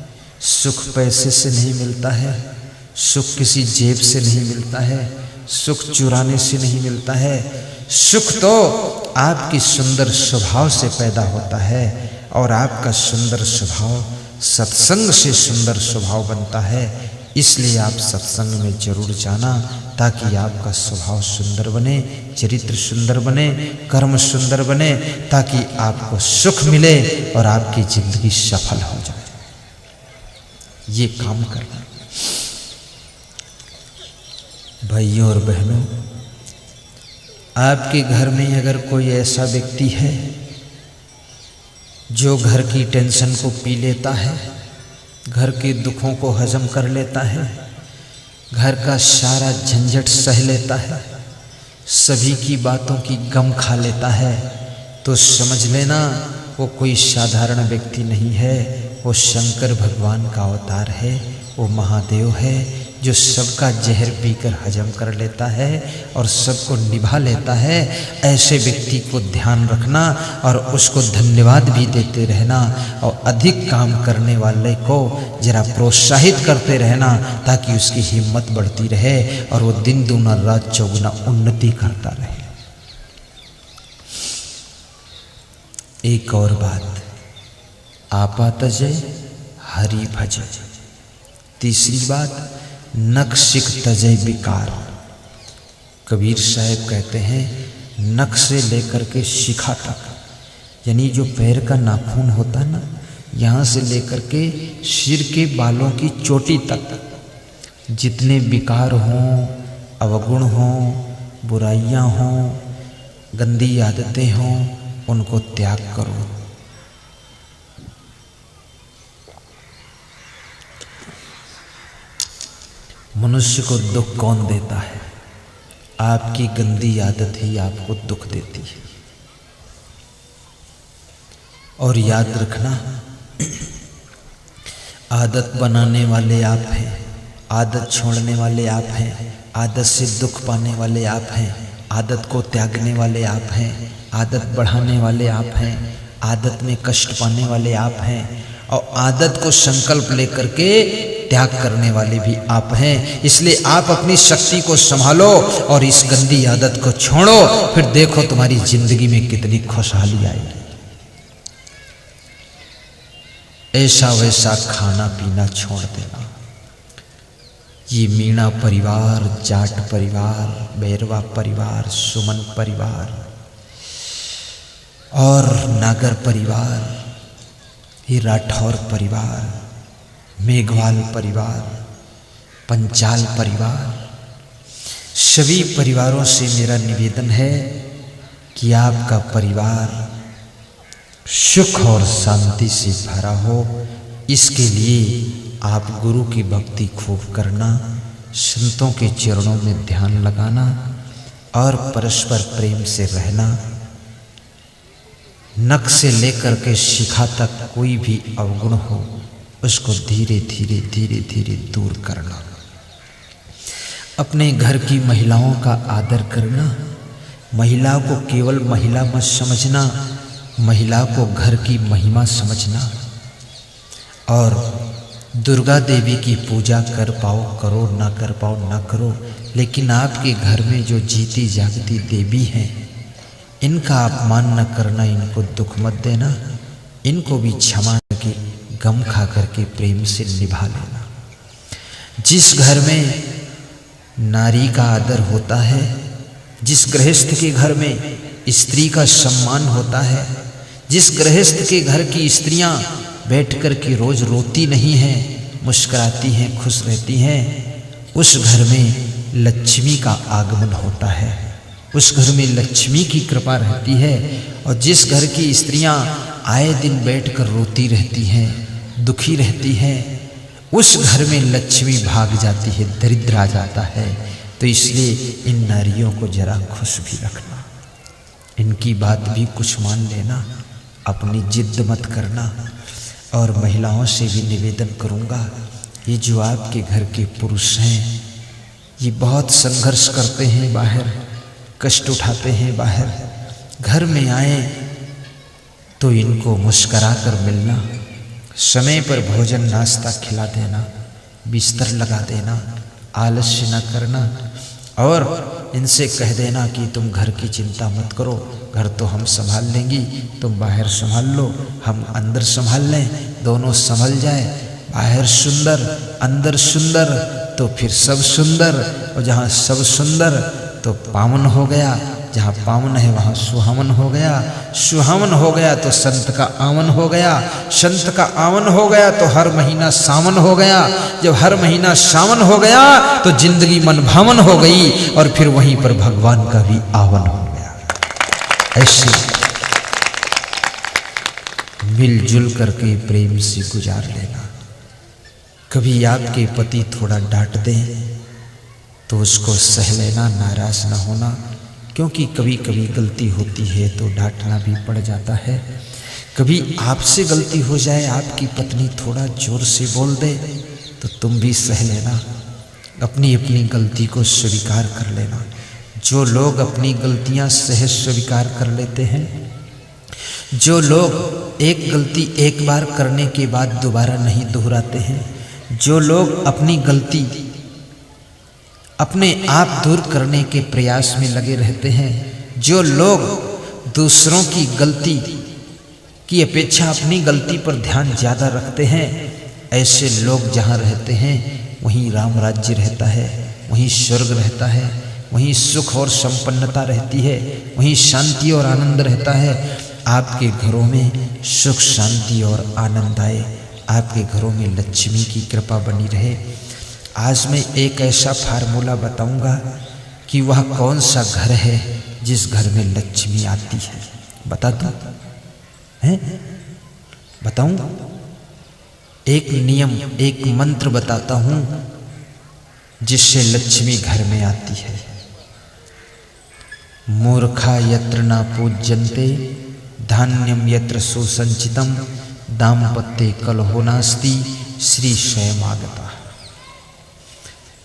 सुख पैसे से नहीं मिलता है, सुख किसी जेब से नहीं मिलता है, सुख चुराने से नहीं मिलता है। सुख तो आपकी सुंदर स्वभाव से पैदा होता है, और आपका सुंदर स्वभाव सत्संग से सुंदर स्वभाव बनता है। इसलिए आप सत्संग में जरूर जाना, ताकि आपका स्वभाव सुंदर बने, चरित्र सुंदर बने, कर्म सुंदर बने, ताकि आपको सुख मिले और आपकी जिंदगी सफल हो जाए। ये काम करना। भाइयों और बहनों, आपके घर में अगर कोई ऐसा व्यक्ति है जो घर की टेंशन को पी लेता है, घर के दुखों को हजम कर लेता है, घर का सारा झंझट सह लेता है, सभी की बातों की गम खा लेता है, तो समझ लेना वो कोई साधारण व्यक्ति नहीं है, वो शंकर भगवान का अवतार है, वो महादेव है, जो सबका जहर पीकर हजम कर लेता है और सबको निभा लेता है। ऐसे व्यक्ति को ध्यान रखना और उसको धन्यवाद भी देते रहना, और अधिक काम करने वाले को जरा प्रोत्साहित करते रहना, ताकि उसकी हिम्मत बढ़ती रहे और वो दिन दूना रात चौगुना उन्नति करता रहे। एक और बात, आपा तजय हरि भजय। तीसरी बात, नख शिख तजय विकार। कबीर साहब कहते हैं नख से लेकर के शिखा तक, यानी जो पैर का नाखून होता है ना, यहाँ से लेकर के सिर के बालों की चोटी तक जितने विकार हों, अवगुण हों, बुराइयाँ हों, गंदी आदतें हों, उनको त्याग करो। मनुष्य को दुख कौन देता है? आपकी गंदी आदत ही आपको दुख देती है। और याद रखना, आदत बनाने वाले आप हैं, आदत छोड़ने वाले आप हैं, आदत से दुख पाने वाले आप हैं, आदत को त्यागने वाले आप हैं, आदत बढ़ाने वाले आप हैं, आदत में कष्ट पाने वाले आप हैं, और आदत को संकल्प लेकर के त्याग करने वाले भी आप हैं। इसलिए आप अपनी शक्ति को संभालो और इस गंदी आदत को छोड़ो, फिर देखो तुम्हारी जिंदगी में कितनी खुशहाली आएगी। ऐसा वैसा खाना पीना छोड़ देना। ये मीणा परिवार, जाट परिवार, बैरवा परिवार, सुमन परिवार और नागर परिवार, ये राठौर परिवार, मेघवाल परिवार, पंचाल परिवार, सभी परिवारों से मेरा निवेदन है कि आपका परिवार सुख और शांति से भरा हो। इसके लिए आप गुरु की भक्ति खूब करना, संतों के चरणों में ध्यान लगाना और परस्पर प्रेम से रहना। नख से लेकर के शिखा तक कोई भी अवगुण हो उसको धीरे धीरे धीरे धीरे दूर करना। अपने घर की महिलाओं का आदर करना। महिला को केवल महिला मत समझना, महिला को घर की महिमा समझना। और दुर्गा देवी की पूजा कर पाओ करो, ना कर पाओ ना करो, लेकिन आपके घर में जो जीती जागती देवी हैं इनका अपमान न करना, इनको दुख मत देना, इनको भी क्षमा करके गम खा करके प्रेम से निभा लेना। जिस घर में नारी का आदर होता है, जिस गृहस्थ के घर में स्त्री का सम्मान होता है, जिस गृहस्थ के घर की स्त्रियां बैठ कर के रोज रोती नहीं हैं, मुस्कुराती हैं, खुश रहती हैं, उस घर में लक्ष्मी का आगमन होता है, उस घर में लक्ष्मी की कृपा रहती है। और जिस घर की स्त्रियां आए दिन बैठकर रोती रहती हैं, दुखी रहती हैं, उस घर में लक्ष्मी भाग जाती है, दरिद्र आ जाता है। तो इसलिए इन नारियों को जरा खुश भी रखना, इनकी बात भी कुछ मान लेना, अपनी जिद मत करना। और महिलाओं से भी निवेदन करूँगा, ये जो आपके घर के पुरुष हैं ये बहुत संघर्ष करते हैं, बाहर कष्ट उठाते हैं, बाहर घर में आए तो इनको मुस्करा कर मिलना, समय पर भोजन नाश्ता खिला देना, बिस्तर लगा देना, आलस्य न करना और इनसे कह देना कि तुम घर की चिंता मत करो, घर तो हम संभाल लेंगी, तुम बाहर संभाल लो, हम अंदर संभाल लें, दोनों संभल जाए। बाहर सुंदर अंदर सुंदर तो फिर सब सुंदर, और जहाँ सब सुंदर तो पावन हो गया, जहाँ पावन है वहाँ सुहावन हो गया, सुहावन हो गया तो संत का आवन हो गया, संत का आवन हो गया तो हर महीना सावन हो गया, जब हर महीना सावन हो गया तो जिंदगी मन भावन हो गई और फिर वहीं पर भगवान का भी आवन हो गया। ऐसे मिलजुल करके प्रेम से गुजार लेना। कभी आपके पति थोड़ा डांट दें तो उसको सह लेना, नाराज ना होना, क्योंकि कभी कभी गलती होती है तो डांटना भी पड़ जाता है। कभी आपसे गलती हो जाए, आपकी पत्नी थोड़ा जोर से बोल दे तो तुम भी सह लेना, अपनी अपनी गलती को स्वीकार कर लेना। जो लोग अपनी गलतियां सहज स्वीकार कर लेते हैं, जो लोग एक गलती एक बार करने के बाद दोबारा नहीं दोहराते हैं, जो लोग अपनी गलती अपने आप दूर करने के प्रयास में लगे रहते हैं, जो लोग दूसरों की गलती की अपेक्षा अपनी गलती पर ध्यान ज़्यादा रखते हैं, ऐसे लोग जहाँ रहते हैं वहीं राम राज्य रहता है, वहीं स्वर्ग रहता है, वहीं सुख और संपन्नता रहती है, वहीं शांति और आनंद रहता है। आपके घरों में सुख शांति और आनंद आए, आपके घरों में लक्ष्मी की कृपा बनी रहे। आज मैं एक ऐसा फार्मूला बताऊंगा कि वह कौन सा घर है जिस घर में लक्ष्मी आती है। बता दूं? हैं? बताऊं? एक नियम, एक मंत्र बताता हूं जिससे लक्ष्मी घर में आती है। मूर्खा यत्र न पूज्यन्ते धान्यम यत्र सुसंचितम दाम्पत्ये कलहो नास्ति श्री स्वयं आगता।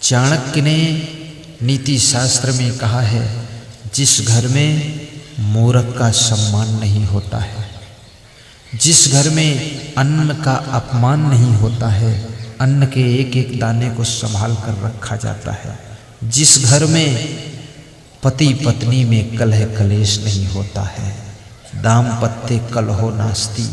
चाणक्य ने नीति शास्त्र में कहा है, जिस घर में मूर्ख का सम्मान नहीं होता है, जिस घर में अन्न का अपमान नहीं होता है, अन्न के एक एक दाने को संभाल कर रखा जाता है, जिस घर में पति पत्नी में कलह कलेश नहीं होता है, दाम्पत्ये कलहो नास्ति,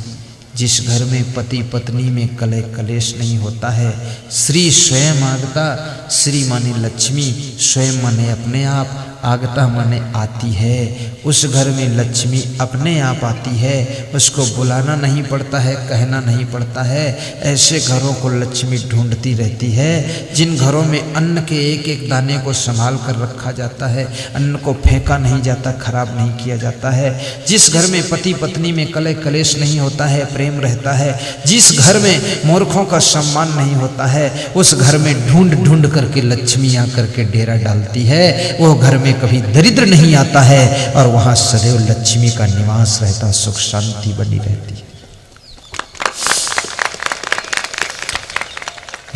जिस घर में पति पत्नी में कलह कलेश नहीं होता है, श्री स्वयं आगता, श्री माने लक्ष्मी, स्वयं माने अपने आप, आगता माने आती है। उस घर में लक्ष्मी अपने आप आती है, उसको बुलाना नहीं पड़ता है, कहना नहीं पड़ता है। ऐसे घरों को लक्ष्मी ढूंढती रहती है जिन घरों में अन्न के एक एक दाने को संभाल कर रखा जाता है, अन्न को फेंका नहीं जाता, खराब नहीं किया जाता है, जिस घर में पति पत्नी में कलह कलेश नहीं होता है, प्रेम रहता है, जिस घर में मूर्खों का सम्मान नहीं होता है, उस घर में ढूंढ ढूंढ करके लक्ष्मी आकर के डेरा डालती है। वो घर में कभी दरिद्र नहीं आता है और वहां सदैव लक्ष्मी का निवास रहता, सुख शांति बनी रहती है।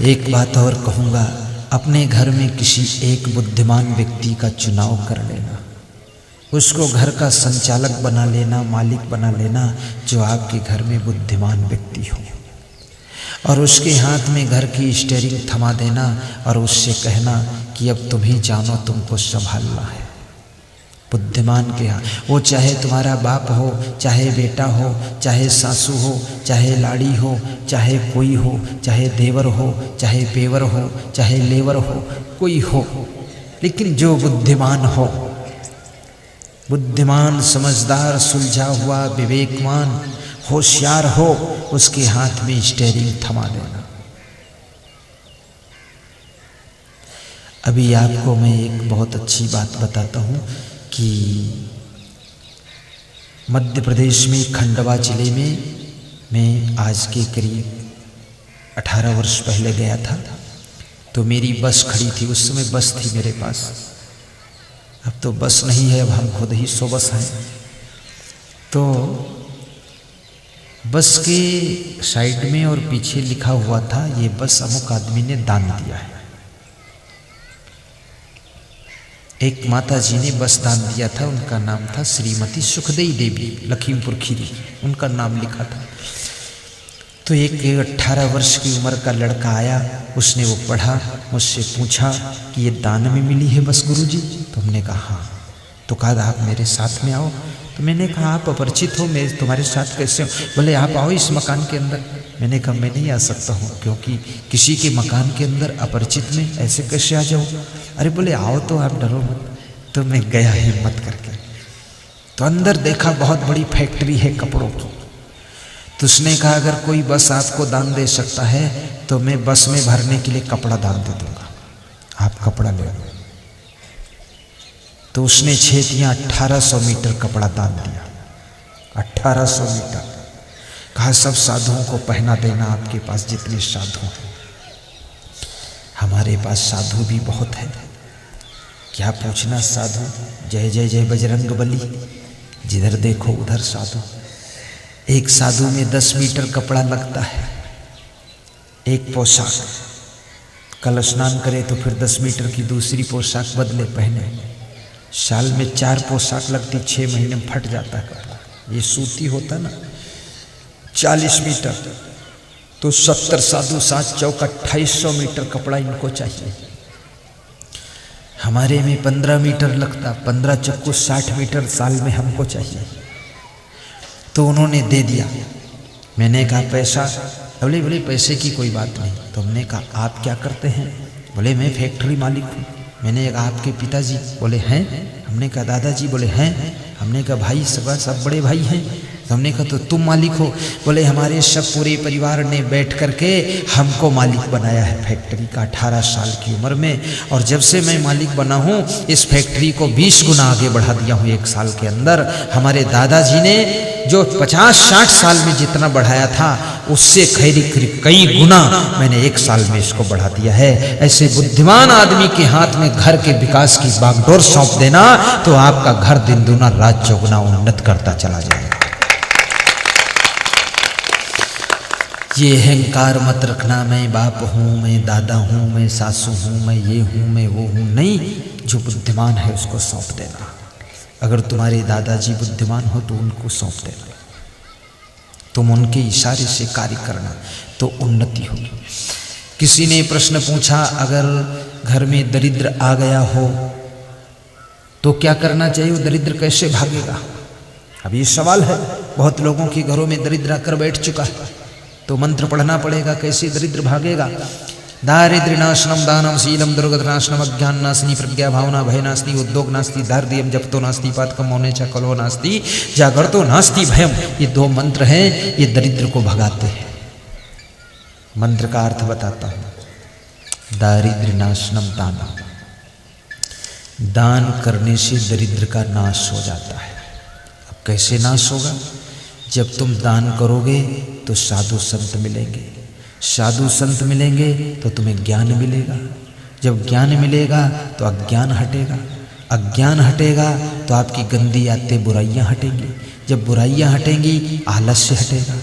एक बात और कहूंगा, अपने घर में किसी एक बुद्धिमान व्यक्ति का चुनाव कर लेना, उसको घर का संचालक बना लेना, मालिक बना लेना, जो आपके घर में बुद्धिमान व्यक्ति हो, और उसके हाथ में घर की स्टीयरिंग थमा देना और उससे कहना कि अब तुम ही जानो, तुमको संभालना है। बुद्धिमान के हाथ, वो चाहे तुम्हारा बाप हो, चाहे बेटा हो, चाहे सासू हो, चाहे लाड़ी हो, चाहे कोई हो, चाहे देवर हो, चाहे पेवर हो, चाहे लेवर हो, कोई हो, लेकिन जो बुद्धिमान हो, बुद्धिमान, समझदार, सुलझा हुआ, विवेकवान, होशियार हो, उसके हाथ में स्टीयरिंग थमा देना। अभी आपको मैं एक बहुत अच्छी बात बताता हूँ कि मध्य प्रदेश में खंडवा जिले में मैं आज के करीब 18 वर्ष पहले गया था। तो मेरी बस खड़ी थी, उस समय बस थी मेरे पास, अब तो बस नहीं है, अब हम खुद ही 100 बस हैं। तो बस के साइड में और पीछे लिखा हुआ था, ये बस अमुक आदमी ने दान दिया है। एक माता जी ने बस दान दिया था, उनका नाम था श्रीमती सुखदेई देवी, लखीमपुर खीरी, उनका नाम लिखा था। तो एक 18 वर्ष की उम्र का लड़का आया, उसने वो पढ़ा, मुझसे पूछा कि ये दान में मिली है बस गुरुजी? तो हमने कहा हाँ। तो कहा आप मेरे साथ में आओ। तो मैंने कहा आप अपरिचित हो, मैं तुम्हारे साथ कैसे हो? बोले आप आओ इस मकान के अंदर। मैंने कहा मैं नहीं आ सकता हूँ, क्योंकि किसी के मकान के अंदर अपरिचित में ऐसे कैसे आ जाऊँ? अरे बोले आओ तो, आप डरो मत। तो मैं गया हिम्मत करके, तो अंदर देखा बहुत बड़ी फैक्ट्री है कपड़ों की। तो उसने कहा अगर कोई बस आपको दान दे सकता है तो मैं बस में भरने के लिए कपड़ा दान दे दूंगा, आप कपड़ा ले लो। तो उसने छेतियाँ 1800 मीटर कपड़ा दान दिया, 1800 मीटर। कहा सब साधुओं को पहना देना, आपके पास जितने साधु हैं। हमारे पास साधु भी बहुत है, क्या पूछना साधु, जय जय जय बजरंग बली, जिधर देखो उधर साधु। एक साधु में 10 मीटर कपड़ा लगता है, एक पोशाक। कल स्नान करे तो फिर 10 मीटर की दूसरी पोशाक बदले पहने। साल में 4 पोशाक लगती, 6 महीने में फट जाता है कपड़ा। ये सूती होता ना, 40 मीटर तो 70 साधु, 7 चौक 2800 मीटर कपड़ा इनको चाहिए। हमारे में 15 मीटर लगता, 15 चक्कू 60 मीटर साल में हमको चाहिए। तो उन्होंने दे दिया। मैंने कहा पैसा? बोले बोले पैसे की कोई बात नहीं। तो हमने कहा आप क्या करते हैं? बोले मैं फैक्ट्री मालिक हूँ। मैंने कहा आपके पिताजी? बोले हैं। हमने कहा दादाजी? बोले हैं। हमने कहा भाई सब बड़े भाई हैं? हमने कहा तो तुम मालिक हो? बोले हमारे सब पूरे परिवार ने बैठ करके हमको मालिक बनाया है फैक्ट्री का 18 साल की उम्र में, और जब से मैं मालिक बना हूँ इस फैक्ट्री को 20 गुना आगे बढ़ा दिया हूँ 1 साल के अंदर। हमारे दादाजी ने जो 50-60 साल में जितना बढ़ाया था उससे कई गुना मैंने 1 साल में इसको बढ़ा दिया है। ऐसे बुद्धिमान आदमी के हाथ में घर के विकास की बागडोर सौंप देना तो आपका घर दिन दुना रात चौगुना उन्नत करता चला जाएगा। ये अहंकार मत रखना मैं बाप हूँ, मैं दादा हूँ, मैं सासू हूँ, मैं ये हूँ, मैं वो हूँ। नहीं, जो बुद्धिमान है उसको सौंप देना। अगर तुम्हारे दादाजी बुद्धिमान हो तो उनको सौंप देना, तुम उनके इशारे से कार्य करना तो उन्नति होगी। किसी ने प्रश्न पूछा अगर घर में दरिद्र आ गया हो तो क्या करना चाहिए, वो दरिद्र कैसे भागेगा? अब ये सवाल है। बहुत लोगों के घरों में दरिद्र आकर बैठ चुका है, तो मंत्र पढ़ना पड़ेगा, कैसे दरिद्र भागेगा। दारिद्र्य नाशनम दानम शीलम दुर्गत नाशनम अज्ञान नाशनी प्रज्ञा भावना भय नास्ति उद्योग नास्ति दारिद्र्यम जपतो नास्ति पातकम मौने च कलो नास्ति जागरतो नास्ति भयम। ये 2 मंत्र हैं, ये दरिद्र को भगाते हैं। मंत्र का अर्थ बताता हूं। दारिद्र्य नाशनम दानम, दान करने से दरिद्र का नाश हो जाता है। अब कैसे नाश होगा? जब तुम दान करोगे तो साधु संत मिलेंगे, साधु संत मिलेंगे तो तुम्हें ज्ञान मिलेगा, जब ज्ञान मिलेगा तो अज्ञान हटेगा, अज्ञान हटेगा तो आपकी गंदी आदतें बुराइयां हटेंगी, जब बुराइयां हटेंगी आलस्य हटेगा,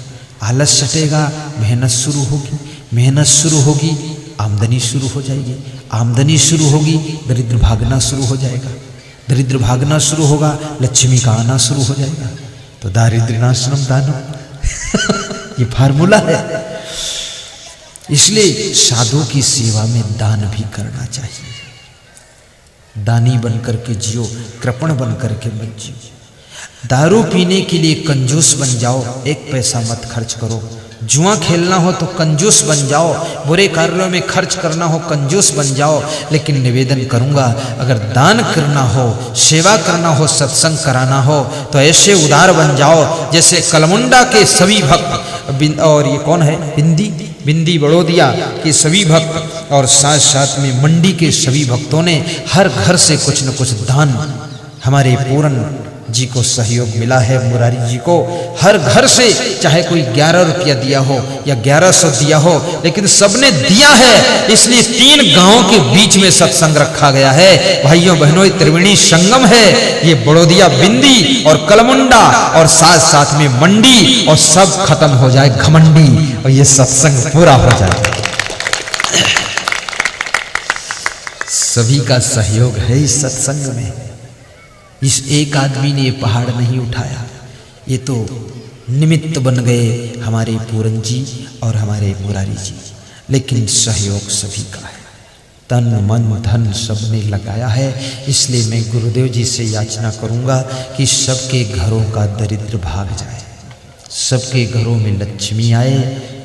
आलस्य हटेगा मेहनत शुरू होगी, मेहनत शुरू होगी आमदनी शुरू हो जाएगी, आमदनी शुरू होगी दरिद्र भागना शुरू हो जाएगा, दरिद्र भागना शुरू होगा लक्ष्मी का आना शुरू हो जाएगा। तो दारिद्र्य नाशनम दानम ये फार्मूला है। इसलिए साधु की सेवा में दान भी करना चाहिए। दानी बनकर के जियो, कृपण बनकर के मत जियो। दारू पीने के लिए कंजूस बन जाओ, 1 पैसा मत खर्च करो। जुआ खेलना हो तो कंजूस बन जाओ, बुरे कार्यों में खर्च करना हो कंजूस बन जाओ। लेकिन निवेदन करूंगा, अगर दान करना हो, सेवा करना हो, सत्संग कराना हो तो ऐसे उदार बन जाओ जैसे कलमुंडा के सभी भक्त, और ये कौन है, बिंदी बड़ोदिया के सभी भक्त, और साथ साथ में मंडी के सभी भक्तों ने हर घर से कुछ न कुछ दान, हमारे पूरन जी को सहयोग मिला है, मुरारी जी को हर घर से चाहे कोई 11 रुपया दिया हो या 1100 दिया हो, लेकिन सबने दिया है। इसलिए 3 गांवों के बीच में सत्संग रखा गया है। भाइयों बहनों, त्रिवेणी संगम है, ये बड़ोदिया बिंदी और कलमुंडा और साथ साथ में मंडी, और सब खत्म हो जाए घमंडी और ये सत्संग पूरा हो जाए। सभी का सहयोग है इस सत्संग में। इस एक आदमी ने ये पहाड़ नहीं उठाया, ये तो निमित्त बन गए हमारे पूरन जी और हमारे मुरारी जी, लेकिन सहयोग सभी का है। तन मन धन सबने लगाया है। इसलिए मैं गुरुदेव जी से याचना करूंगा कि सबके घरों का दरिद्र भाग जाए, सबके घरों में लक्ष्मी आए,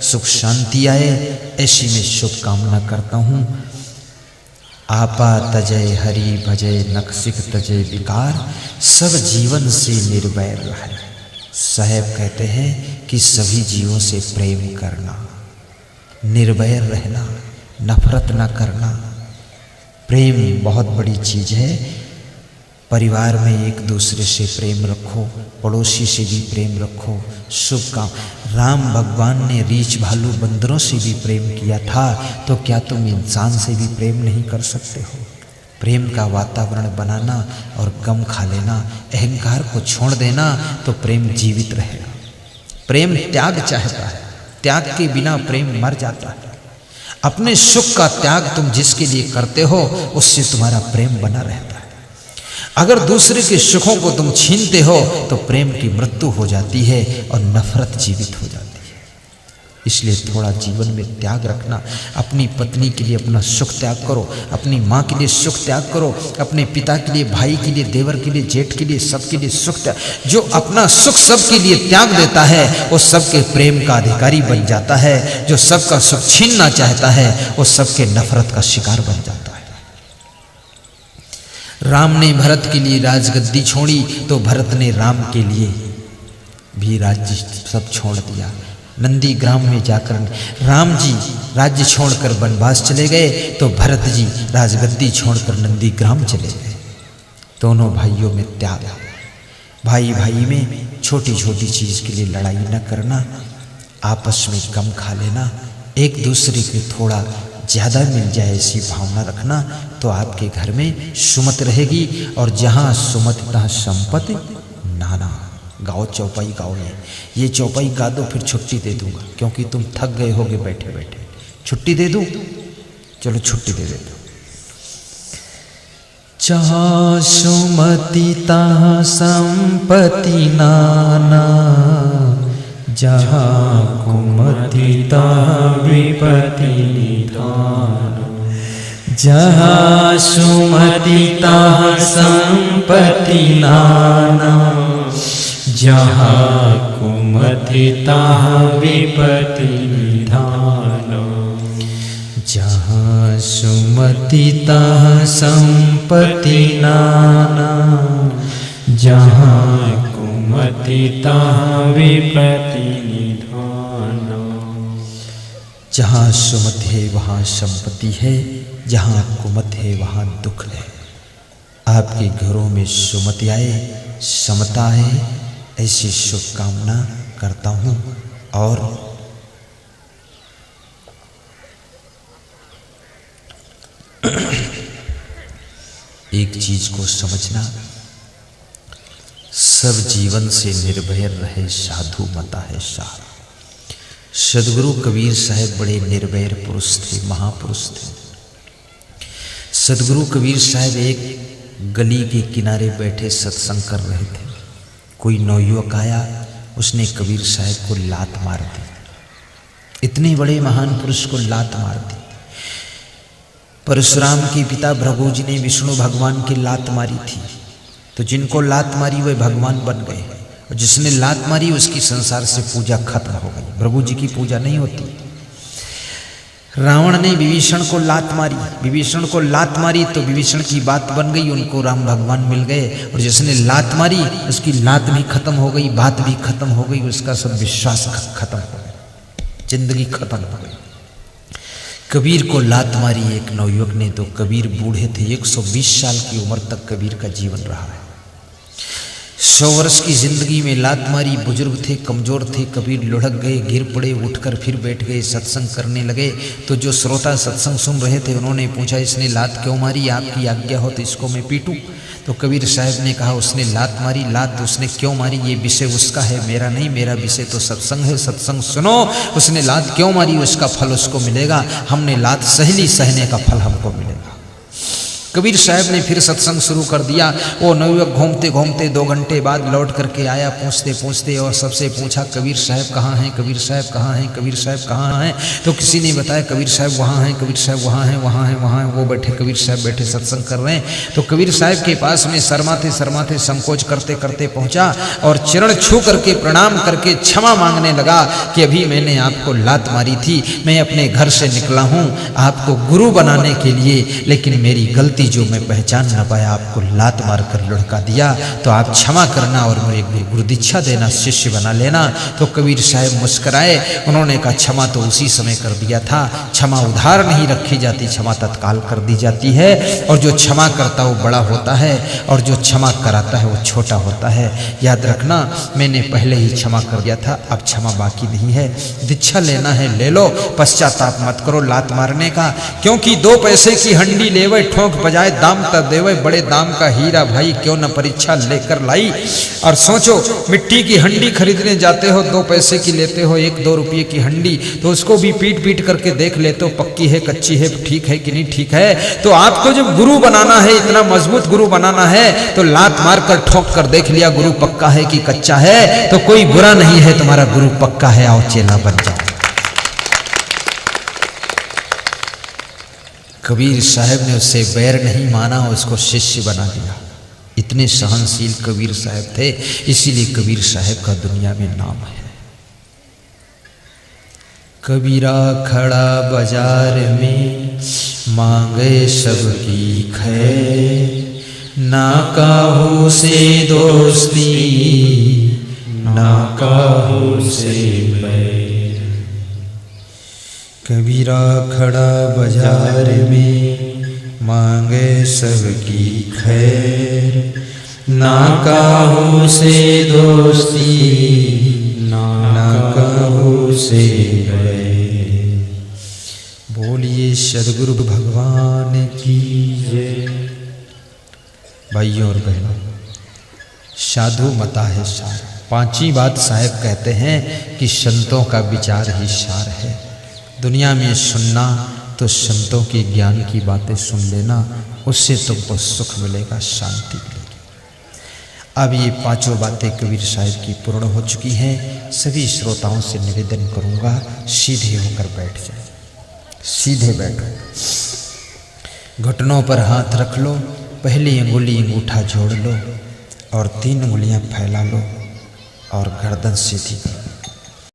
सुख शांति आए, ऐसी मैं शुभकामना करता हूँ। आपा तजय हरि भजय नखसिक तजय विकार, सब जीवन से निर्वैर रहे। साहेब कहते हैं कि सभी जीवों से प्रेम करना, निर्वैर रहना, नफरत ना करना। प्रेम बहुत बड़ी चीज़ है। परिवार में एक दूसरे से प्रेम रखो, पड़ोसी से भी प्रेम रखो। शुभ काम। राम भगवान ने रीछ भालू बंदरों से भी प्रेम किया था, तो क्या तुम इंसान से भी प्रेम नहीं कर सकते हो? प्रेम का वातावरण बनाना और गम खा लेना, अहंकार को छोड़ देना, तो प्रेम जीवित रहेगा। प्रेम त्याग चाहता है, त्याग के बिना प्रेम मर जाता है। अपने सुख का त्याग तुम जिसके लिए करते हो उससे तुम्हारा प्रेम बना रहता है। अगर दूसरे के सुखों को तुम छीनते हो तो प्रेम की मृत्यु हो जाती है और नफरत जीवित हो जाती है। इसलिए थोड़ा जीवन में त्याग रखना। अपनी पत्नी के लिए अपना सुख त्याग करो, अपनी माँ के लिए सुख त्याग करो, अपने पिता के लिए, भाई के लिए, देवर के लिए, जेठ के लिए, सबके लिए सुख त्याग। जो अपना सुख सबके लिए त्याग देता है वो सबके प्रेम का अधिकारी बन जाता है। जो सबका सुख छीनना चाहता है वो सबके नफरत का शिकार बन जाता है। राम ने भरत के लिए राजगद्दी छोड़ी तो भरत ने राम के लिए भी राज्य सब छोड़ दिया। नंदी ग्राम में जाकर राम जी राज्य छोड़कर वनवास चले गए तो भरत जी राजगद्दी छोड़कर नंदी ग्राम चले गए। दोनों भाइयों में त्याग, भाई भाई में छोटी छोटी चीज के लिए लड़ाई न करना, आपस में कम खा लेना, एक दूसरे के थोड़ा ज़्यादा मिल जाए ऐसी भावना रखना, तो आपके घर में सुमत रहेगी। और जहाँ सुमत तहाँ संपत्ति नाना। गाओ चौपाई गाओ, ये चौपाई गा दो फिर छुट्टी दे दूंगा, क्योंकि तुम थक गए होगे बैठे बैठे। छुट्टी दे दूं? चलो छुट्टी दे देता। जहाँ सुमति तहाँ संपत्ति नाना, जहाँ कुमति तहाँ विपत्ति निधान। जहाँ सुमति तहाँ संपत्ति नाना, जहाँ कुमति तहाँ विपत्ति निधान। जहाँ सुमति तहाँ संपत्ति नाना, जहाँ कुमति तहाँ विपत्ति निधान। जहाँ सुमति है वहाँ संपत्ति है, जहाँ कुमति है वहाँ दुख है। आपके घरों में सुमति आए, समता आए, ऐसी शुभकामना करता हूँ। और एक चीज को समझना, सब जीवन से निर्भय रहे साधु मता है सार। सदगुरु कबीर साहब बड़े निर्भय पुरुष थे, महापुरुष थे। सदगुरु कबीर साहब एक गली के किनारे बैठे सत्संग कर रहे थे। कोई नौयुवक आया, उसने कबीर साहब को लात मार दी। इतने बड़े महान पुरुष को लात मार दी। परशुराम के पिता भृगु जी ने विष्णु भगवान की लात मारी थी, तो जिनको लात मारी वे भगवान बन गए, और जिसने लात मारी उसकी संसार से पूजा खत्म हो गई। भृगु जी की पूजा नहीं होती। रावण ने विभीषण को लात मारी, विभीषण को लात मारी तो विभीषण की बात बन गई, उनको राम भगवान मिल गए। और जिसने लात मारी उसकी लात भी खत्म हो गई, बात भी खत्म हो गई, उसका सब विश्वास खत्म हो गया, जिंदगी खत्म हो गई। कबीर को लात मारी एक नवयुवक ने, तो कबीर बूढ़े थे, 120 साल की उम्र तक कबीर का जीवन रहा है। 100 वर्ष की जिंदगी में लात मारी। बुजुर्ग थे, कमजोर थे, कबीर लुढ़क गए, गिर पड़े, उठकर फिर बैठ गए, सत्संग करने लगे। तो जो श्रोता सत्संग सुन रहे थे उन्होंने पूछा, इसने लात क्यों मारी? आपकी आज्ञा हो तो इसको मैं पीटूं? तो कबीर साहब ने कहा, उसने लात मारी, लात उसने क्यों मारी ये विषय उसका है, मेरा नहीं। मेरा विषय तो सत्संग है, सत्संग सुनो। उसने लात क्यों मारी उसका फल उसको मिलेगा, हमने लात सह ली, सहने का फल हमको मिलेगा। कबीर साहब ने फिर सत्संग शुरू कर दिया। वो नवयुवक घूमते घूमते 2 घंटे बाद लौट करके आया, पूछते पूछते, और सबसे पूछा, कबीर साहब कहाँ हैं? कबीर साहब कहाँ हैं? कबीर साहब कहाँ हैं? तो किसी ने बताया, कबीर साहब वहाँ हैं, कबीर साहब वहाँ हैं, वहाँ हैं, वहाँ हैं। वो बैठे, कबीर साहब बैठे सत्संग कर रहे हैं। तो कबीर साहब के पास में शर्माते शर्माते संकोच करते करते पहुँचा और चरण छू करके प्रणाम करके क्षमा मांगने लगा कि अभी मैंने आपको लात मारी थी, मैं अपने घर से निकला हूँ आपको गुरु बनाने के लिए, लेकिन मेरी गलती जो मैं पहचान न पाया, आपको लात मार कर लुढ़का दिया, तो आप क्षमा करना और मुझे गुरु दीक्षा देना, शिष्य बना लेना। तो कबीर साहब मुस्कराए, उन्होंने कहा, क्षमा तो उसी समय कर दिया था, क्षमा उधार नहीं रखी जाती, क्षमा तत्काल कर दी जाती है। और जो क्षमा करता वो बड़ा होता है, और जो क्षमा कराता है वो छोटा होता है। याद रखना, मैंने पहले ही क्षमा कर दिया था, अब क्षमा बाकी नहीं है। दीक्षा लेना है ले लो, पश्चाताप मत करो लात मारने का, क्योंकि 2 पैसे की हंडी लेवे, ठोंक बजाए दाम तब देवे, बड़े दाम का हीरा भाई क्यों न परीक्षा लेकर लाई। और सोचो, मिट्टी की हंडी खरीदने जाते हो, 2 पैसे की लेते हो, 1-2 रुपये की हंडी, तो उसको भी पीट पीट करके देख लेते हो, पक्की है कच्ची है, ठीक है कि नहीं ठीक है। तो आपको जब गुरु बनाना है, इतना मजबूत गुरु बनाना है, तो लात मार कर ठोक कर देख लिया गुरु पक्का है कि कच्चा है, तो कोई बुरा नहीं है, तुम्हारा गुरु पक्का है, आओ चेला बन जाओ। कबीर साहब ने उससे बैर नहीं माना, उसको शिष्य बना दिया। इतने सहनशील कबीर साहब थे, इसीलिए कबीर साहब का दुनिया में नाम है। कबीरा खड़ा बाजार में मांगे सबकी खैर, ना काहू से दोस्ती ना काहू से बैर। कबीरा खड़ा बाजार में मांगे सबकी खैर, ना काहू से दोस्ती ना काहू से बैर। बोलिए सदगुरु भगवान की जय। भाइयों और बहनों, साधु मता है सार। पांचवी बात साहब कहते हैं कि संतों का विचार ही सार है। दुनिया में सुनना तो संतों की ज्ञान की बातें सुन लेना, उससे तुमको सुख मिलेगा, शांति मिलेगी। अब ये पांचों बातें कबीर साहब की पूर्ण हो चुकी हैं। सभी श्रोताओं से निवेदन करूंगा, सीधे होकर बैठ जाए, सीधे बैठो, घुटनों पर हाथ रख लो, पहली अंगुली अंगूठा जोड़ लो और 3 उंगलियां फैला लो और गर्दन सीधी कर लो।